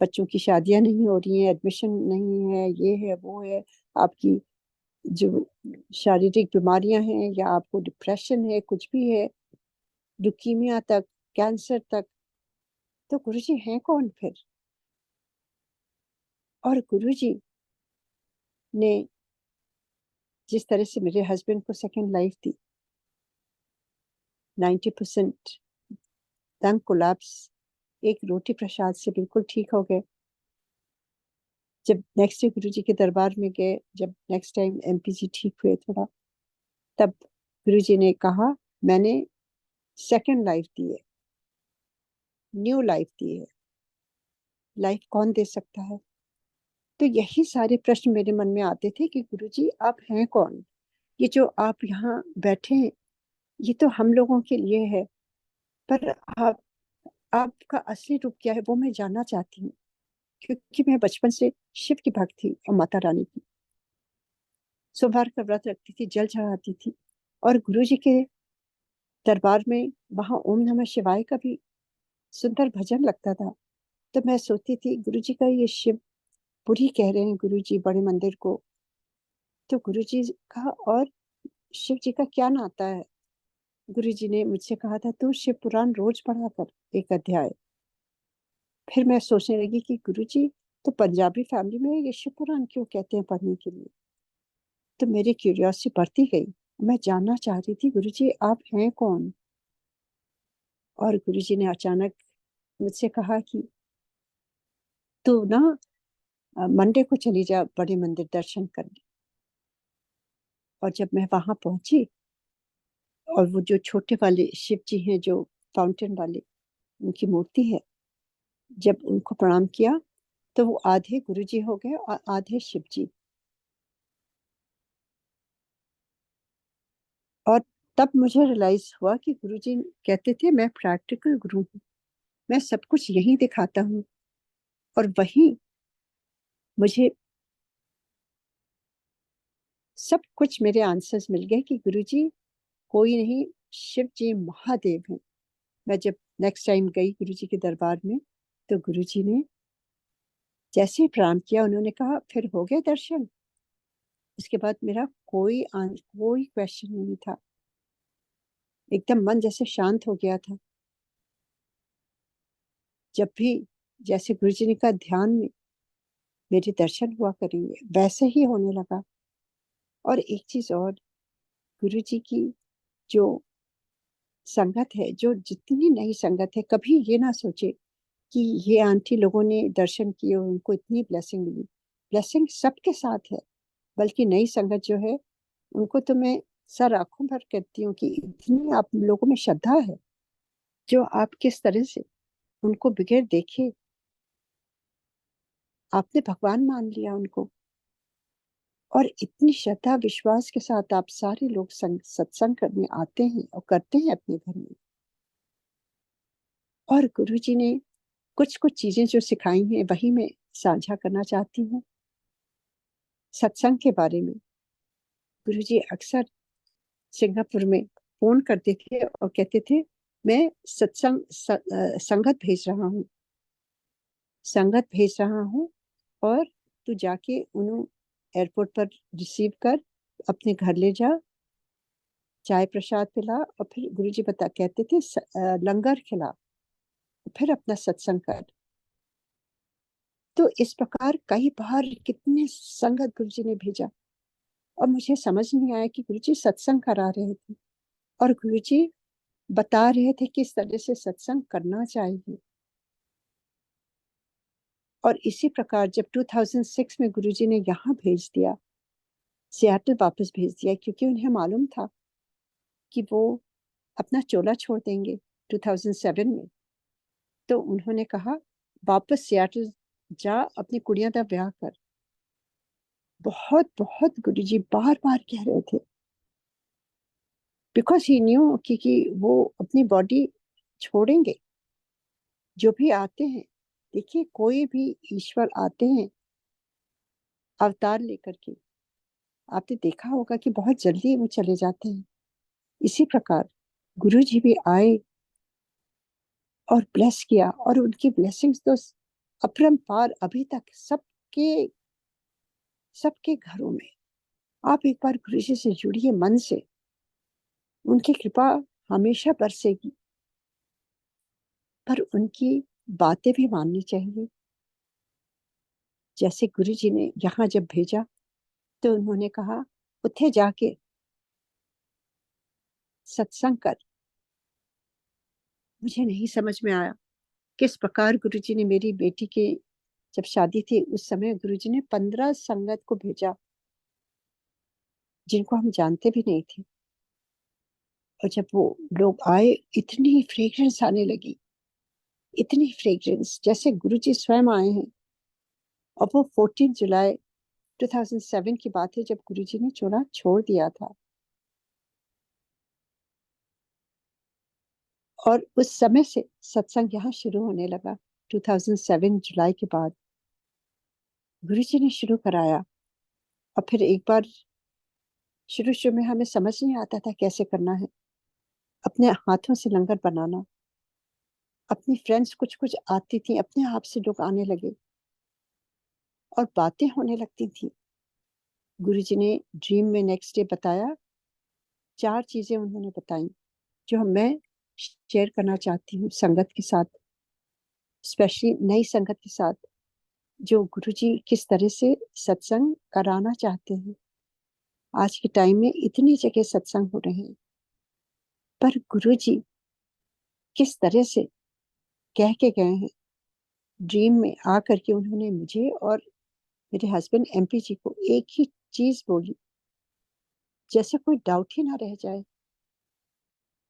बच्चों की शादियां नहीं हो रही हैं, एडमिशन नहीं है, ये है वो है, आपकी जो शारीरिक बीमारियां हैं, या आपको डिप्रेशन है, कुछ भी है, ल्यूकीमिया तक, कैंसर तक, तो गुरुजी हैं कौन फिर? और गुरुजी ने जिस तरह से मेरे हस्बैंड को सेकंड लाइफ दी, 90% लंग कोलैप्स एक रोटी प्रसाद से बिल्कुल ठीक हो गए। जब नेक्स्ट डे गुरुजी के दरबार में गए, जब नेक्स्ट टाइम एमपीजी ठीक हुए थोड़ा, तब गुरुजी ने कहा मैंने सेकंड लाइफ दी है, न्यू लाइफ दी है। लाइफ कौन दे सकता है? तो यही सारे प्रश्न मेरे मन में आते थे कि गुरुजी आप हैं कौन? ये जो आप यहाँ बैठे हैं, ये तो हम लोगों के लिए है, पर आप, आपका असली रूप क्या है वो मैं जानना चाहती हूँ। क्योंकि मैं बचपन से शिव की भक्त थी और माता रानी की, सोमवार का व्रत रखती थी, जल चढ़ाती थी, और गुरु जी के दरबार में वहां ओम नमः शिवाय का भी सुंदर भजन लगता था। तो मैं सोचती थी गुरु जी का ये शिव बुरी कह रहे हैं गुरुजी बड़े मंदिर को। तो गुरुजी का और शिव जी का क्या नाता है? गुरुजी ने मुझसे कहा था तू शिव पुराण रोज पढ़ा कर 1 अध्याय। फिर मैं सोचने लगी कि गुरुजी तो पंजाबी फैमिली में ये शिव पुराण क्यों कहते हैं पढ़ने के लिए? तो मेरी क्यूरियोसिटी बढ़ती गई। मैं जानना चाह रही थी गुरुजी आप हैं कौन? और गुरुजी ने अचानक मुझसे कहा कि तू ना मंडे को चली जा बड़े मंदिर दर्शन करने। और जब मैं वहां पहुंची और वो जो छोटे वाले शिव जी हैं जो फाउंटेन वाले उनकी मूर्ति है, जब उनको प्रणाम किया तो वो आधे गुरुजी हो गए और आधे शिव जी। और तब मुझे रियलाइज हुआ कि गुरुजी कहते थे मैं प्रैक्टिकल गुरु हूँ, मैं सब कुछ यही दिखाता हूँ। और वही मुझे सब कुछ मेरे आंसर्स मिल गए कि गुरुजी कोई नहीं, शिव जी महादेव हैं। मैं जब नेक्स्ट टाइम गई गुरुजी के दरबार में तो गुरुजी ने जैसे ही प्रणाम किया उन्होंने कहा फिर हो गए दर्शन। उसके बाद मेरा कोई क्वेश्चन नहीं था। एकदम मन जैसे शांत हो गया था। जब भी जैसे गुरुजी ने कहा ध्यान में मेरे दर्शन हुआ करेंगे वैसे ही होने लगा। और एक चीज और, गुरुजी की जो संगत है, जो जितनी नई संगत है, कभी ये ना सोचे कि ये आंटी लोगों ने दर्शन किए और उनको इतनी ब्लेसिंग मिली। ब्लेसिंग सबके साथ है, बल्कि नई संगत जो है उनको तो मैं सर आंखों भर कहती हूँ कि इतनी आप लोगों में श्रद्धा है, जो आप किस तरह से उनको बगैर देखे आपने भगवान मान लिया उनको। और इतनी श्रद्धा विश्वास के साथ आप सारे लोग सत्संग करने आते हैं और करते हैं अपने घर में। और गुरुजी ने कुछ कुछ चीजें जो सिखाई हैं वही मैं साझा करना चाहती हूँ। सत्संग के बारे में गुरुजी अक्सर सिंगापुर में फोन करते थे और कहते थे मैं संगत भेज रहा हूँ, संगत भेज रहा हूँ, और तू जाके उन्हें एयरपोर्ट पर रिसीव कर, अपने घर ले जा, चाय प्रसाद पिला, और फिर गुरुजी बता कहते थे लंगर खिला, फिर अपना सत्संग कर। तो इस प्रकार कई बार कितने संगत गुरुजी ने भेजा। और मुझे समझ नहीं आया कि गुरुजी सत्संग करा रहे थे और गुरुजी बता रहे थे किस तरह से सत्संग करना चाहिए। और इसी प्रकार जब 2006 में गुरुजी ने यहाँ भेज दिया, सियाटल वापस भेज दिया, क्योंकि उन्हें मालूम था कि वो अपना चोला छोड़ देंगे 2007 में। तो उन्होंने कहा वापस सियाटल जा, अपनी कुड़ियां दा ब्याह कर। बहुत बहुत गुरुजी बार बार कह रहे थे, बिकॉज ही न्यू कि वो अपनी बॉडी छोड़ेंगे। जो भी आते हैं, देखिए कोई भी ईश्वर आते हैं अवतार लेकर के, आपने देखा होगा कि बहुत जल्दी वो चले जाते हैं। इसी प्रकार गुरु जी भी आए और ब्लेस किया, और उनकी ब्लेसिंग्स तो अपरंपार अभी तक सबके सबके घरों में। आप एक बार गुरु जी से जुड़िए मन से, उनकी कृपा हमेशा बरसेगी। पर उनकी बातें भी माननी चाहिए। जैसे गुरु जी ने यहाँ जब भेजा तो उन्होंने कहा उठे जाके सत्संग कर। मुझे नहीं समझ में आया किस प्रकार गुरुजी ने मेरी बेटी के जब शादी थी उस समय गुरुजी ने 15 संगत को भेजा जिनको हम जानते भी नहीं थे। और जब वो लोग आए इतनी फ्रेग्रेंस आने लगी, इतनी फ्रेग्रेंस जैसे गुरुजी स्वयं आए हैं। और वो 14 जुलाई 2007 की बात है जब गुरुजी ने चोला छोड़ दिया था। और उस समय से सत्संग यहाँ शुरू होने लगा। 2007 जुलाई के बाद गुरुजी ने शुरू कराया। और फिर एक बार शुरू शुरू में हमें समझ नहीं आता था कैसे करना है, अपने हाथों से लंगर बनाना। अपनी फ्रेंड्स कुछ कुछ आती थी, अपने आप से लोग आने लगे। और बातें होने लगती थी। गुरुजी ने ड्रीम में नेक्स्ट डे बताया, 4 चीजें उन्होंने बताई जो मैं शेयर करना चाहती हूँ संगत के साथ, स्पेशली नई संगत के साथ, जो गुरुजी किस तरह से सत्संग कराना चाहते हैं। आज के टाइम में इतनी जगह सत्संग हो रहे हैं, पर गुरुजी किस तरह से कह के गए हैं। ड्रीम में आकर के उन्होंने मुझे और मेरे हस्बैंड एमपी जी को एक ही चीज बोली, जैसे कोई डाउट ही ना रह जाए।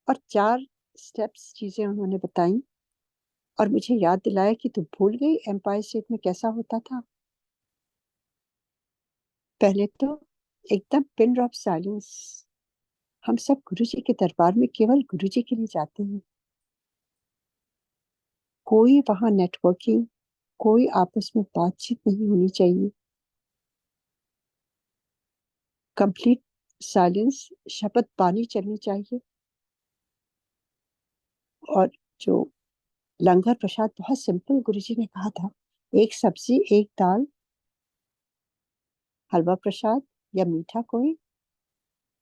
और 4 स्टेप्स चीजें उन्होंने बताई और मुझे याद दिलाया कि तू भूल गई एम्पायर स्टेट में कैसा होता था। पहले तो एकदम पिन ड्रॉप साइलेंस। हम सब गुरुजी के दरबार में केवल गुरुजी के लिए जाते हैं। कोई वहां नेटवर्किंग, कोई आपस में बातचीत नहीं होनी चाहिए। कंप्लीट साइलेंस, शब्द बानी चलनी चाहिए। और जो लंगर प्रसाद बहुत सिंपल गुरुजी ने कहा था, एक सब्जी, एक दाल, हलवा प्रसाद या मीठा कोई,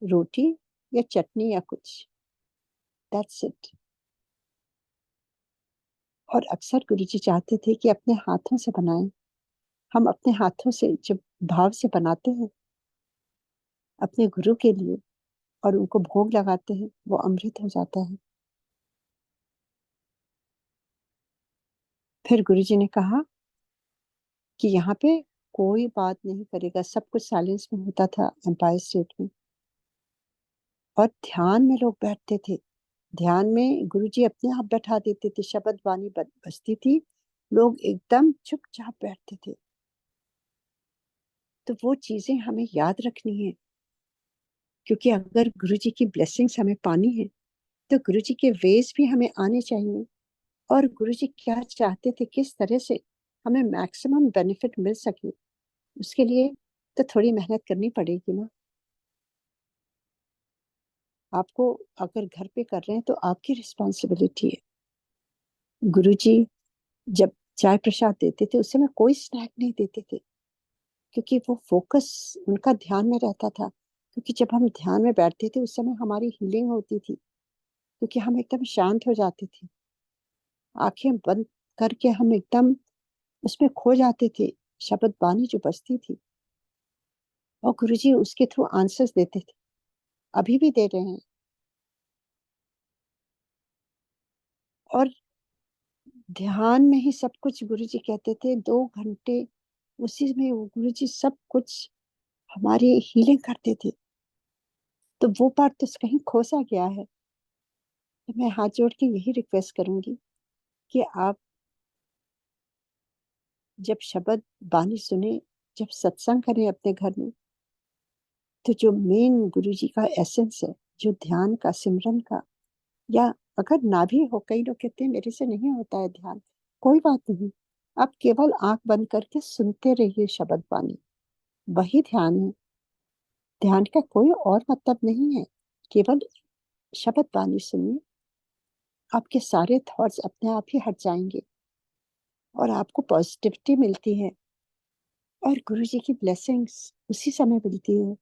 रोटी या चटनी या कुछ, दैट्स इट। और अक्सर गुरुजी चाहते थे कि अपने हाथों से बनाएं। हम अपने हाथों से जब भाव से बनाते हैं अपने गुरु के लिए और उनको भोग लगाते हैं, वो अमृत हो जाता है। फिर गुरुजी ने कहा कि यहाँ पे कोई बात नहीं करेगा, सब कुछ साइलेंस में होता था एम्पायर स्टेट में। और ध्यान में लोग बैठते थे। ध्यान में गुरुजी अपने आप बैठा देते थे, शब्द वाणी बजती थी, लोग एकदम चुपचाप बैठते थे। तो वो चीजें हमें याद रखनी है, क्योंकि अगर गुरुजी की ब्लेसिंग्स हमें पानी है तो गुरुजी के वेज भी हमें आने चाहिए। और गुरुजी क्या चाहते थे, किस तरह से हमें मैक्सिमम बेनिफिट मिल सके, उसके लिए तो थोड़ी मेहनत करनी पड़ेगी ना। आपको अगर घर पे कर रहे हैं तो आपकी रिस्पॉन्सिबिलिटी है। गुरुजी जब चाय प्रसाद देते थे उस समय कोई स्नैक नहीं देते थे, क्योंकि वो फोकस उनका ध्यान में रहता था। क्योंकि जब हम ध्यान में बैठते थे उस समय हमारी हीलिंग होती थी, क्योंकि हम एकदम शांत हो जाते थे। आंखें बंद करके हम एकदम उसमें खो जाते थे, शब्द बानी जो बजती थी, और गुरुजी उसके थ्रू आंसर्स देते थे, अभी भी दे रहे हैं। और ध्यान में ही सब कुछ गुरुजी कहते थे, 2 घंटे उसी में वो गुरुजी सब कुछ हमारी हीलिंग करते थे। तो वो पार्ट तो कहीं खोसा गया है। तो मैं हाथ जोड़ के यही रिक्वेस्ट करूंगी कि आप जब शब्द बानी सुने, जब सत्संग करें अपने घर में, तो जो मेन गुरुजी का एसेंस है, जो ध्यान का, सिमरन का, या अगर ना भी हो, कई लोग कहते हैं मेरे से नहीं होता है ध्यान, कोई बात नहीं। आप केवल आंख बंद करके सुनते रहिए शब्द बानी, वही ध्यान है। ध्यान का कोई और मतलब नहीं है, केवल शब्द बानी सुनिए, आपके सारे थॉट्स अपने आप ही हट जाएंगे और आपको पॉजिटिविटी मिलती है और गुरु जी की ब्लेसिंग्स उसी समय मिलती है।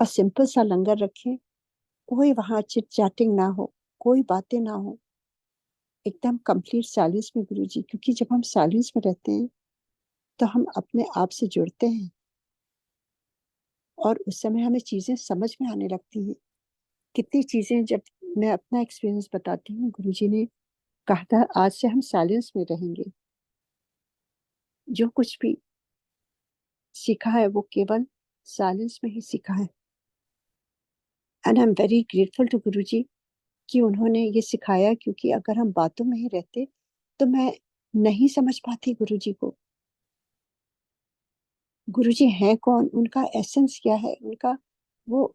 और सिंपल सा लंगर रखें, कोई वहां चिट चैटिंग ना हो, कोई बातें ना हो, एकदम कंप्लीट साइलेंस में गुरु जी, क्योंकि जब हम साइलेंस में रहते हैं तो हम अपने आप से जुड़ते हैं और उस समय हमें चीजें समझ में आने लगती हैं। कितनी चीजें, जब मैं अपना एक्सपीरियंस बताती हूँ, गुरुजी ने कहा था आज से हम साइलेंस में रहेंगे, जो कुछ भी सीखा है वो केवल साइलेंस में ही सीखा है। And I am very grateful to Guruji कि उन्होंने ये सिखाया, क्योंकि अगर हम बातों में ही रहते तो मैं नहीं समझ पाती गुरुजी को। गुरुजी हैं कौन, उनका एसेंस क्या है, उनका वो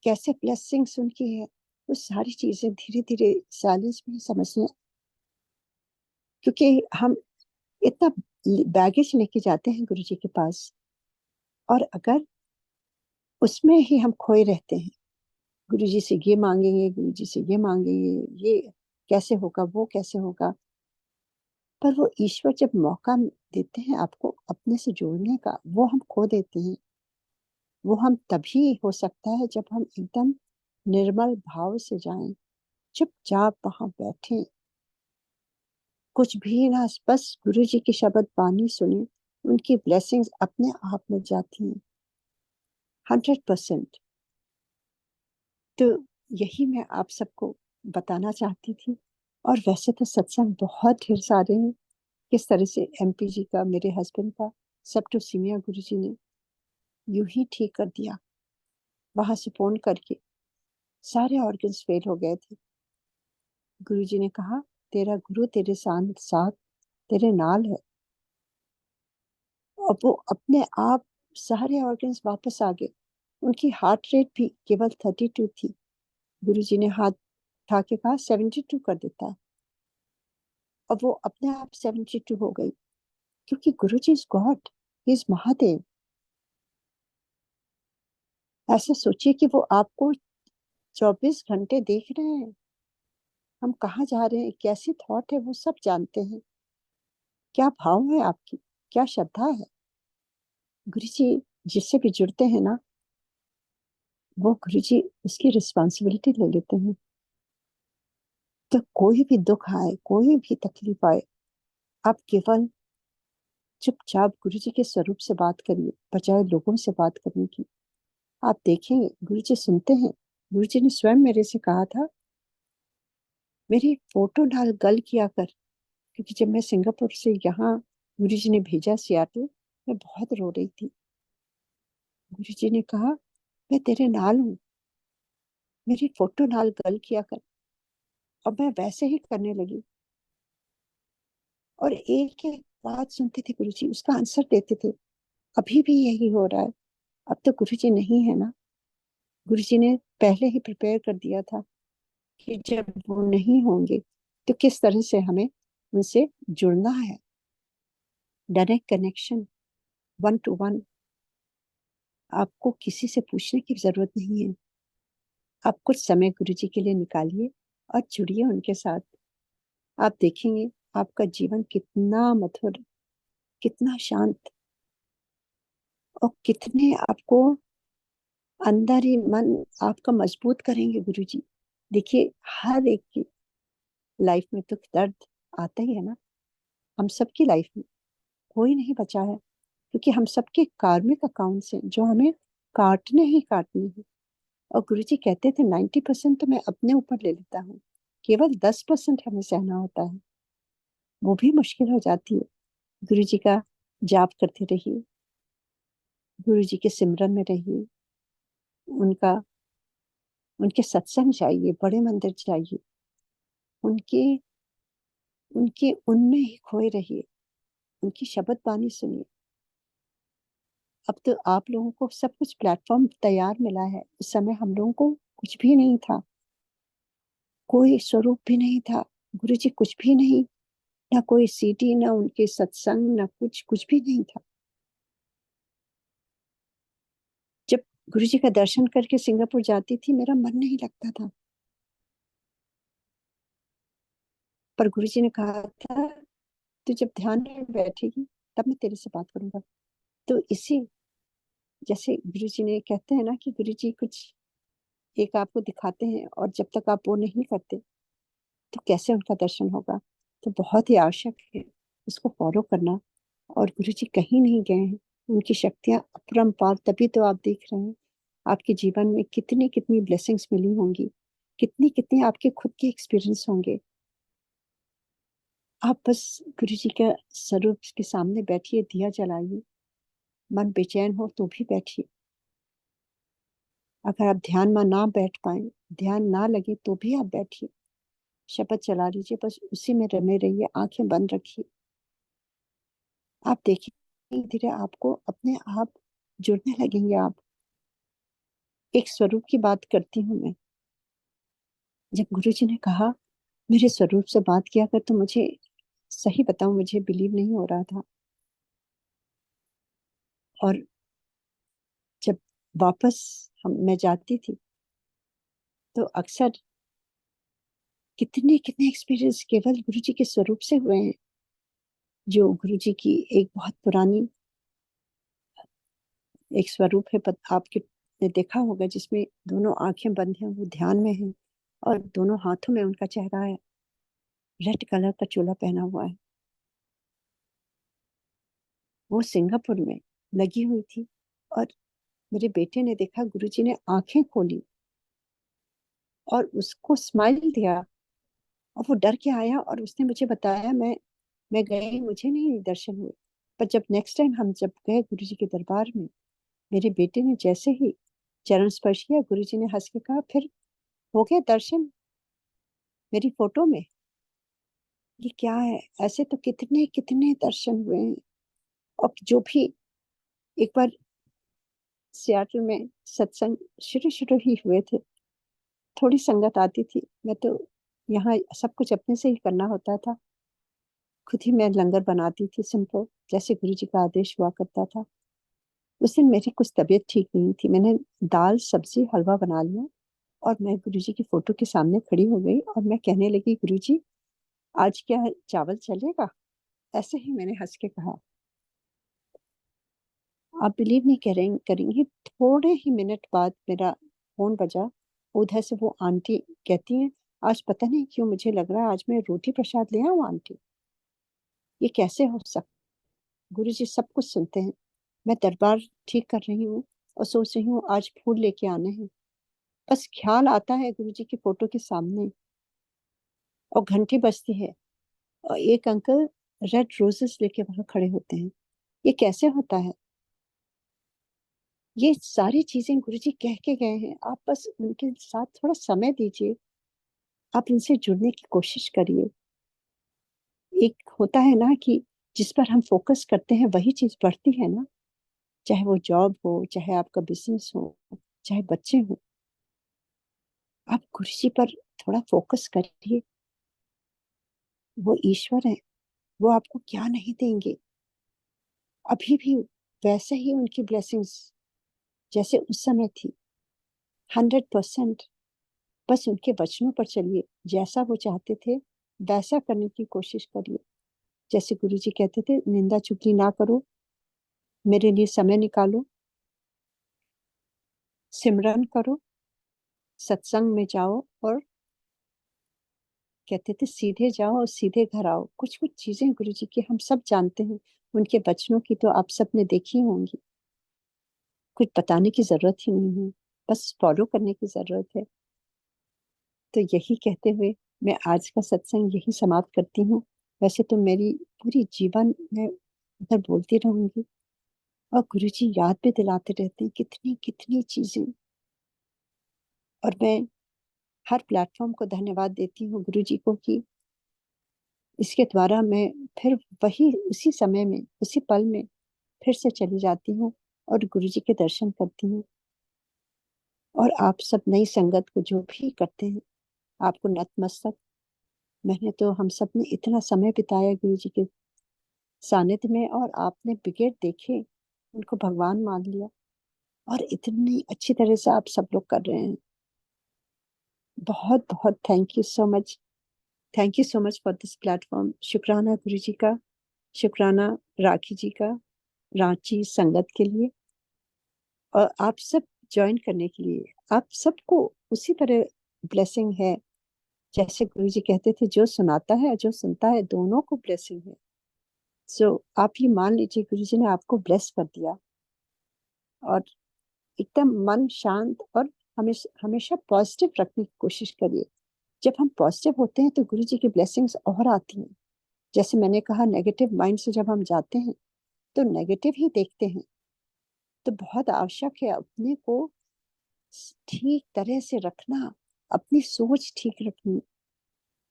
कैसे ब्लेसिंग्स उनकी है, वो सारी चीजें धीरे धीरे साइलेंस में ही समझने। क्योंकि हम इतना बैगेज लेके जाते हैं गुरु जी के पास, और अगर उसमें ही हम खोए रहते हैं, गुरु जी से ये मांगेंगे, गुरु जी से ये मांगेंगे, ये कैसे होगा, वो कैसे होगा, पर वो ईश्वर जब मौका देते हैं आपको अपने से जोड़ने का, वो हम खो देते हैं। वो हम तभी हो सकता है जब हम एकदम निर्मल भाव से जाएं, चुपचाप वहां बैठे, कुछ भी ना, बस गुरु जी की शब्द बानी सुने, उनकी ब्लेसिंग्स अपने आप में जाती हैं 100%। तो यही मैं आप सबको बताना चाहती थी। और वैसे तो सत्संग बहुत ढेर सारे हैं। किस तरह से एमपी जी का, मेरे हस्बैंड का सेप्टोसीमिया गुरु जी ने यूं ही ठीक कर दिया। वहां से फोन करके, सारे ऑर्गन्स फेल हो गए थे। गुरु जी ने कहा तेरा गुरु तेरे साथ साथ तेरे नाल है। और वो अपने आप सारे ऑर्गन्स वापस आ गए। उनकी हार्ट रेट भी केवल 32 थी। गुरु जी ने हाथ उठा के कहा 72 कर देता है। और वो अपने आप 72 हो गई, क्योंकि गुरु जी इज गॉड, इज महादेव। ऐसा सोचिए कि वो आपको 24 घंटे देख रहे हैं। हम कहाँ जा रहे हैं, कैसी थॉट है, वो सब जानते हैं। क्या भाव है आपकी, क्या श्रद्धा है। गुरु जी जिससे भी जुड़ते हैं ना, वो गुरु जी उसकी रिस्पॉन्सिबिलिटी ले लेते हैं। तो कोई भी दुख आए, कोई भी तकलीफ आए, आप केवल चुपचाप गुरु जी के स्वरूप से बात करिए, बजाय लोगों से बात करने की। आप देखेंगे गुरु जी सुनते हैं। गुरु जी ने स्वयं मेरे से कहा था, मेरी फोटो डाल गल किया कर। क्योंकि जब मैं सिंगापुर से यहाँ गुरु जी ने भेजा सियाटल, मैं बहुत रो रही थी। गुरु जी ने कहा मैं तेरे नाल हूँ, मेरी फोटो नाल गल किया कर। और मैं वैसे ही करने लगी। और एक एक बात सुनते थे गुरु जी, उसका आंसर देते थे। अभी भी यही हो रहा है। अब तो गुरु जी नहीं है ना। गुरु जी ने पहले ही प्रिपेयर कर दिया था कि जब वो नहीं होंगे तो किस तरह से हमें उनसे जुड़ना है। Direct connection, 1 to 1। आपको किसी से पूछने की जरूरत नहीं है। आप कुछ समय गुरु जी के लिए निकालिए और जुड़िए उनके साथ। आप देखेंगे आपका जीवन कितना मधुर, कितना शांत, और कितने आपको अंदर ही मन आपका मजबूत करेंगे गुरु जी। देखिए हर एक की लाइफ में दुख दर्द आता ही है ना। हम सबकी लाइफ में कोई नहीं बचा है, क्योंकि हम सबके कार्मिक अकाउंट्स हैं जो हमें काटने ही काटने हैं। और गुरु जी कहते थे 90% तो मैं अपने ऊपर ले लेता हूँ, केवल 10% हमें सहना होता है। वो भी मुश्किल हो जाती है। गुरु जी का जाप करते रहिए, गुरु जी के सिमरन में रहिए, उनका उनके सत्संग जाइए, बड़े मंदिर जाइए, उनके उनके उनमें ही खोए रहिए, उनकी शब्द बानी सुनिए। अब तो आप लोगों को सब कुछ प्लेटफॉर्म तैयार मिला है। उस समय हम लोगों को कुछ भी नहीं था, कोई स्वरूप भी नहीं था। गुरु जी कुछ भी नहीं, ना कोई सीडी, ना उनके सत्संग, ना कुछ, कुछ भी नहीं था। जब गुरु जी का दर्शन करके सिंगापुर जाती थी, मेरा मन नहीं लगता था। पर गुरु जी ने कहा था तू जब ध्यान में बैठेगी तब मैं तेरे से बात करूंगा। तो इसी, जैसे गुरु जी ने कहते हैं ना कि गुरु जी कुछ एक आपको दिखाते हैं, और जब तक आप वो नहीं करते तो कैसे उनका दर्शन होगा। तो बहुत ही आवश्यक है उसको फॉलो करना। और गुरु जी कहीं नहीं गए हैं, उनकी शक्तियां अपरंपार, तभी तो आप देख रहे हैं आपके जीवन में कितनी कितनी ब्लेसिंग्स मिली होंगी, कितनी कितनी आपके खुद के एक्सपीरियंस होंगे। आप बस गुरु जी के स्वरूप के सामने बैठिए, दिया जलाइए। मन बेचैन हो तो भी बैठिए। अगर आप ध्यान में ना बैठ पाए, ध्यान ना लगे, तो भी आप बैठिए, शपथ चला लीजिए, बस उसी में रमे रहिए, आंखें बंद रखिए। आप देखिए धीरे धीरे आपको अपने आप जुड़ने लगेंगे आप। एक स्वरूप की बात करती हूँ मैं। जब गुरु जी ने कहा मेरे स्वरूप से बात किया कर, तो मुझे, सही बताऊं, मुझे बिलीव नहीं हो रहा था। और जब वापस मैं जाती थी, तो अक्सर कितने कितने एक्सपीरियंस केवल गुरु जी के स्वरूप से हुए हैं। जो गुरु जी की एक बहुत पुरानी एक स्वरूप है, आपके ने देखा होगा, जिसमें दोनों आंखें बंद हैं, वो ध्यान में है और दोनों हाथों में उनका चेहरा है, रेड कलर का चोला पहना हुआ है। वो सिंगापुर में लगी हुई थी और मेरे बेटे ने देखा, गुरुजी ने आंखें खोली और उसको स्माइल दिया और वो डर के आया और उसने मुझे बताया, मैं गई, मुझे नहीं दर्शन हुए। पर जब नेक्स्ट टाइम हम जब गए गुरुजी के दरबार में, मेरे बेटे ने जैसे ही चरण स्पर्श किया, गुरुजी ने हंस के कहा, फिर हो गया दर्शन मेरी फोटो में। ये क्या है? ऐसे तो कितने कितने दर्शन हुए हैं। और जो भी एक बार सियाटल में सत्संग शुरू शुरू ही हुए थे, थोड़ी संगत आती थी, मैं तो यहाँ सब कुछ अपने से ही करना होता था, खुद ही मैं लंगर बनाती थी सिंपल, जैसे गुरु जी का आदेश हुआ करता था। उस दिन मेरी कुछ तबीयत ठीक नहीं थी, मैंने दाल सब्जी हलवा बना लिया और मैं गुरु जी की फोटो के सामने खड़ी हो गई और मैं कहने लगी, गुरु जी आज क्या चावल चलेगा? ऐसे ही मैंने हंस के कहा। आप बिलीव नहीं करेंगी, थोड़े ही मिनट बाद मेरा फोन बजा। उधर से वो आंटी कहती हैं, आज पता नहीं क्यों मुझे लग रहा है आज मैं रोटी प्रसाद ले आऊं आंटी। ये कैसे हो सकता? गुरु जी सब कुछ सुनते हैं। मैं दरबार ठीक कर रही हूँ और सोच रही हूँ आज फूल लेके आने हैं, बस ख्याल आता है गुरु जी की फोटो के सामने और घंटी बजती है और एक अंकल रेड रोजेस लेके वहां खड़े होते हैं। ये कैसे होता है? ये सारी चीजें गुरुजी कह के गए हैं, आप बस उनके साथ थोड़ा समय दीजिए, आप उनसे जुड़ने की कोशिश करिए। एक होता है ना कि जिस पर हम फोकस करते हैं वही चीज बढ़ती है ना, चाहे वो जॉब हो, चाहे आपका बिजनेस हो, चाहे बच्चे हो। आप गुरुजी पर थोड़ा फोकस करिए, वो ईश्वर है, वो आपको क्या नहीं देंगे। अभी भी वैसे ही उनकी ब्लेसिंग्स जैसे उस समय थी, 100%। बस उनके वचनों पर चलिए, जैसा वो चाहते थे वैसा करने की कोशिश करिए। जैसे गुरुजी कहते थे, निंदा चुगली ना करो, मेरे लिए समय निकालो, सिमरन करो, सत्संग में जाओ और कहते थे सीधे जाओ और सीधे घर आओ। कुछ कुछ चीजें गुरुजी की हम सब जानते हैं, उनके वचनों की तो आप सब ने देखी होंगी, कुछ बताने की जरूरत ही नहीं है, बस फॉलो करने की जरूरत है। तो यही कहते हुए मैं आज का सत्संग यही समाप्त करती हूँ। वैसे तो मेरी पूरी जीवन मैं उधर बोलती रहूंगी और गुरुजी याद भी दिलाते रहते हैं कितनी कितनी चीजें। और मैं हर प्लेटफॉर्म को धन्यवाद देती हूँ गुरुजी को कि इसके द्वारा मैं फिर वही उसी समय में उसी पल में फिर से चली जाती हूँ और गुरुजी के दर्शन करती हूँ। और आप सब नई संगत को जो भी करते हैं, आपको नतमस्तक। मैंने तो हम सब ने इतना समय बिताया गुरुजी के सानिध्य में और आपने बिगेट देखे, उनको भगवान मान लिया और इतनी अच्छी तरह से आप सब लोग कर रहे हैं। बहुत बहुत thank you so much. Thank you so much for this platform. शुक्राना गुरु जी का, शुक्राना राखी जी का, रांची संगत के लिए और आप सब ज्वाइन करने के लिए। आप सबको उसी तरह ब्लेसिंग है, जैसे गुरु जी कहते थे, जो सुनाता है जो सुनता है दोनों को ब्लेसिंग है। आप ये मान लीजिए गुरु जी ने आपको ब्लेस कर दिया और एकदम मन शांत और हमेशा हमेशा पॉजिटिव रखने की कोशिश करिए। जब हम पॉजिटिव होते हैं तो गुरु जी की ब्लेसिंग्स और आती हैं। जैसे मैंने कहा, नेगेटिव माइंड से जब हम जाते हैं तो नेगेटिव ही देखते हैं। तो बहुत आवश्यक है अपने को ठीक तरह से रखना, अपनी सोच ठीक रखनी।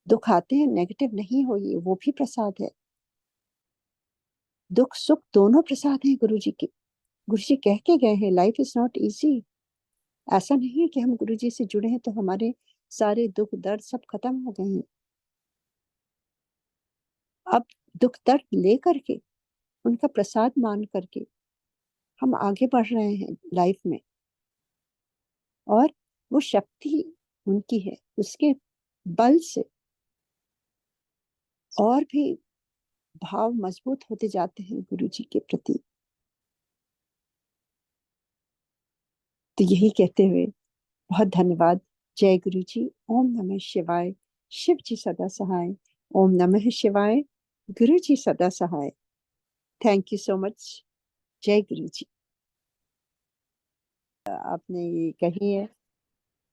दुख आते हैं, नेगेटिव नहीं होइए, वो भी प्रसाद है। दुख सुख दोनों प्रसाद हैं गुरु जी के। गुरु जी कह के गए हैं, लाइफ इज नॉट इजी। ऐसा नहीं है कि हम गुरु जी से जुड़े हैं तो हमारे सारे दुख दर्द सब खत्म हो गए हैं। अब दुख दर्द ले करके, उनका प्रसाद मान करके हम आगे बढ़ रहे हैं लाइफ में। और वो शक्ति उनकी है, उसके बल से और भी भाव मजबूत होते जाते हैं गुरु जी के प्रति। तो यही कहते हुए बहुत धन्यवाद। जय गुरु जी। ओम नमः शिवाय। शिव जी सदा सहाय। ओम नमः शिवाय। गुरु जी सदा सहाय। Thank you so much. जय गुरु जी। आपने ये कही है,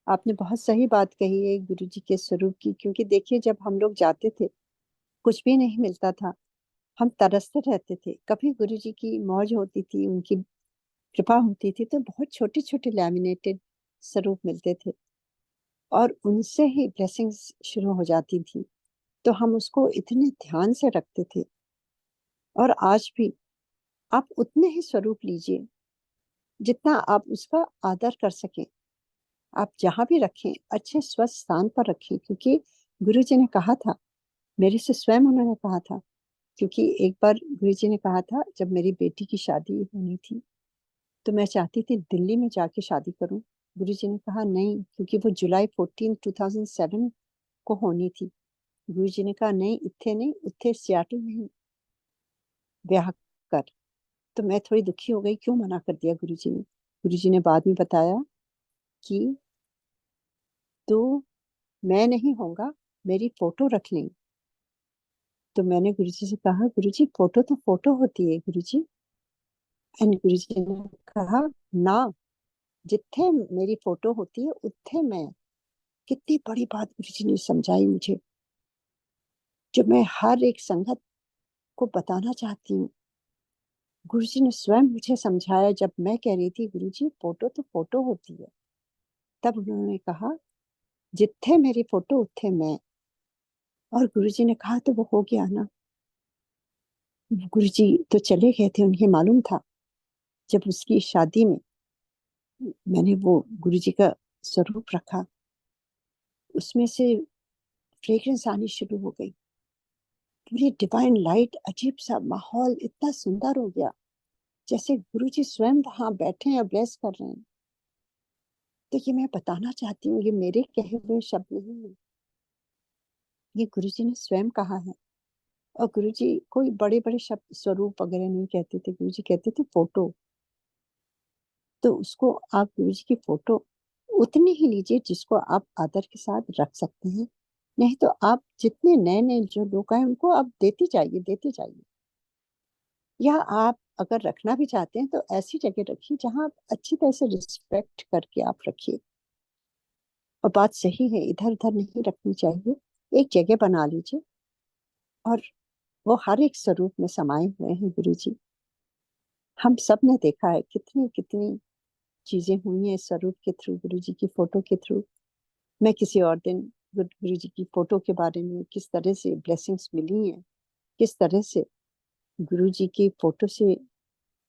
आपने बहुत सही बात कही है गुरु जी के स्वरूप की। क्योंकि देखिए, जब हम लोग जाते थे, कुछ भी नहीं मिलता था, हम तरसते रहते थे। कभी गुरु जी की मौज होती थी, उनकी कृपा होती थी, तो बहुत छोटे छोटे लैमिनेटेड स्वरूप मिलते थे और उनसे ही ब्लेसिंग्स शुरू हो जाती थी। तो हम उसको इतने ध्यान से रखते थे। और आज भी आप उतने ही स्वरूप लीजिए जितना आप उसका आदर कर सकें। आप जहां भी रखें, अच्छे स्वस्थ स्थान पर रखें। क्योंकि गुरु जी ने कहा था, मेरे से स्वयं उन्होंने कहा था। क्योंकि एक बार गुरु जी ने कहा था, जब मेरी बेटी की शादी होनी थी, तो मैं चाहती थी दिल्ली में जाके शादी करूं। गुरु जी ने कहा नहीं, क्योंकि वो जुलाई 14, 2007 को होनी थी। गुरु जी ने कहा नहीं, इत्थे नहीं, उत्थे सियाटल में ब्याह कर। तो मैं थोड़ी दुखी हो गई, क्यों मना कर दिया गुरु जी ने। गुरु जी ने बाद में बताया कि तो मैं नहीं होऊंगा, मेरी फोटो रख लें। तो मैंने गुरु जी से कहा, गुरु जी फोटो तो फोटो होती है गुरु जी। एंड गुरु जी ने कहा ना, जिथे मेरी फोटो होती है उत्थे मैं। कितनी बड़ी बात गुरु जी ने समझाई मुझे, जो मैं हर एक संगत को बताना चाहती हूँ। गुरु जी ने स्वयं मुझे समझाया, जब मैं कह रही थी गुरु जी फोटो तो फोटो होती है, तब उन्होंने कहा जिथे मेरी फोटो उत्थे मैं। और गुरु जी ने कहा तो वो हो गया ना। गुरु जी तो चले गए थे, उन्हें मालूम था। जब उसकी शादी में मैंने वो गुरु जी का स्वरूप रखा, उसमें से फ्रेग्रेंस आनी शुरू हो गई। पूरी डिवाइन लाइट, अजीब सा माहौल इतना सुंदर हो गया, जैसे गुरु जी स्वयं वहां बैठे हैं, ब्लेस कर रहे हैं। तो ये मैं बताना चाहती हूँ, ये मेरे कहे हुए शब्द नहीं है, ये गुरु जी ने स्वयं कहा है। और गुरु जी कोई बड़े बड़े शब्द स्वरूप वगैरह नहीं कहते थे, गुरु जी कहते थे फोटो। तो उसको आप गुरु जी की फोटो उतनी ही लीजिए जिसको आप आदर के साथ रख सकते हैं। नहीं तो आप जितने नए नए जो लोग हैं उनको आप देते जाइए, देते जाइए। या आप अगर रखना भी चाहते हैं तो ऐसी जगह रखिए जहां आप अच्छी तरह से रिस्पेक्ट करके आप रखिए। और बात सही है, इधर उधर नहीं रखनी चाहिए। एक जगह बना लीजिए। और वो हर एक स्वरूप में समाये हुए हैं गुरु जी। हम सब ने देखा है कितनी कितनी चीजें हुई हैं इस स्वरूप के थ्रू, गुरु जी की फोटो के थ्रू। मैं किसी और दिन गुरु जी की फोटो के बारे में, किस तरह से ब्लेसिंग्स मिली हैं, किस तरह से गुरु जी की फोटो से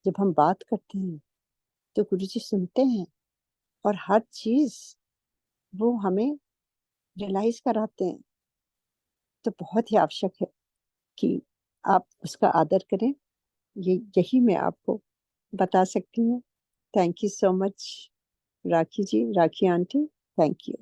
जब हम बात करते हैं तो गुरु जी सुनते हैं और हर चीज वो हमें रियलाइज कराते हैं। तो बहुत ही आवश्यक है कि आप उसका आदर करें। ये यही मैं आपको बता सकती हूँ। Thank you so much Rakhi ji, Rakhi aunty. Thank you.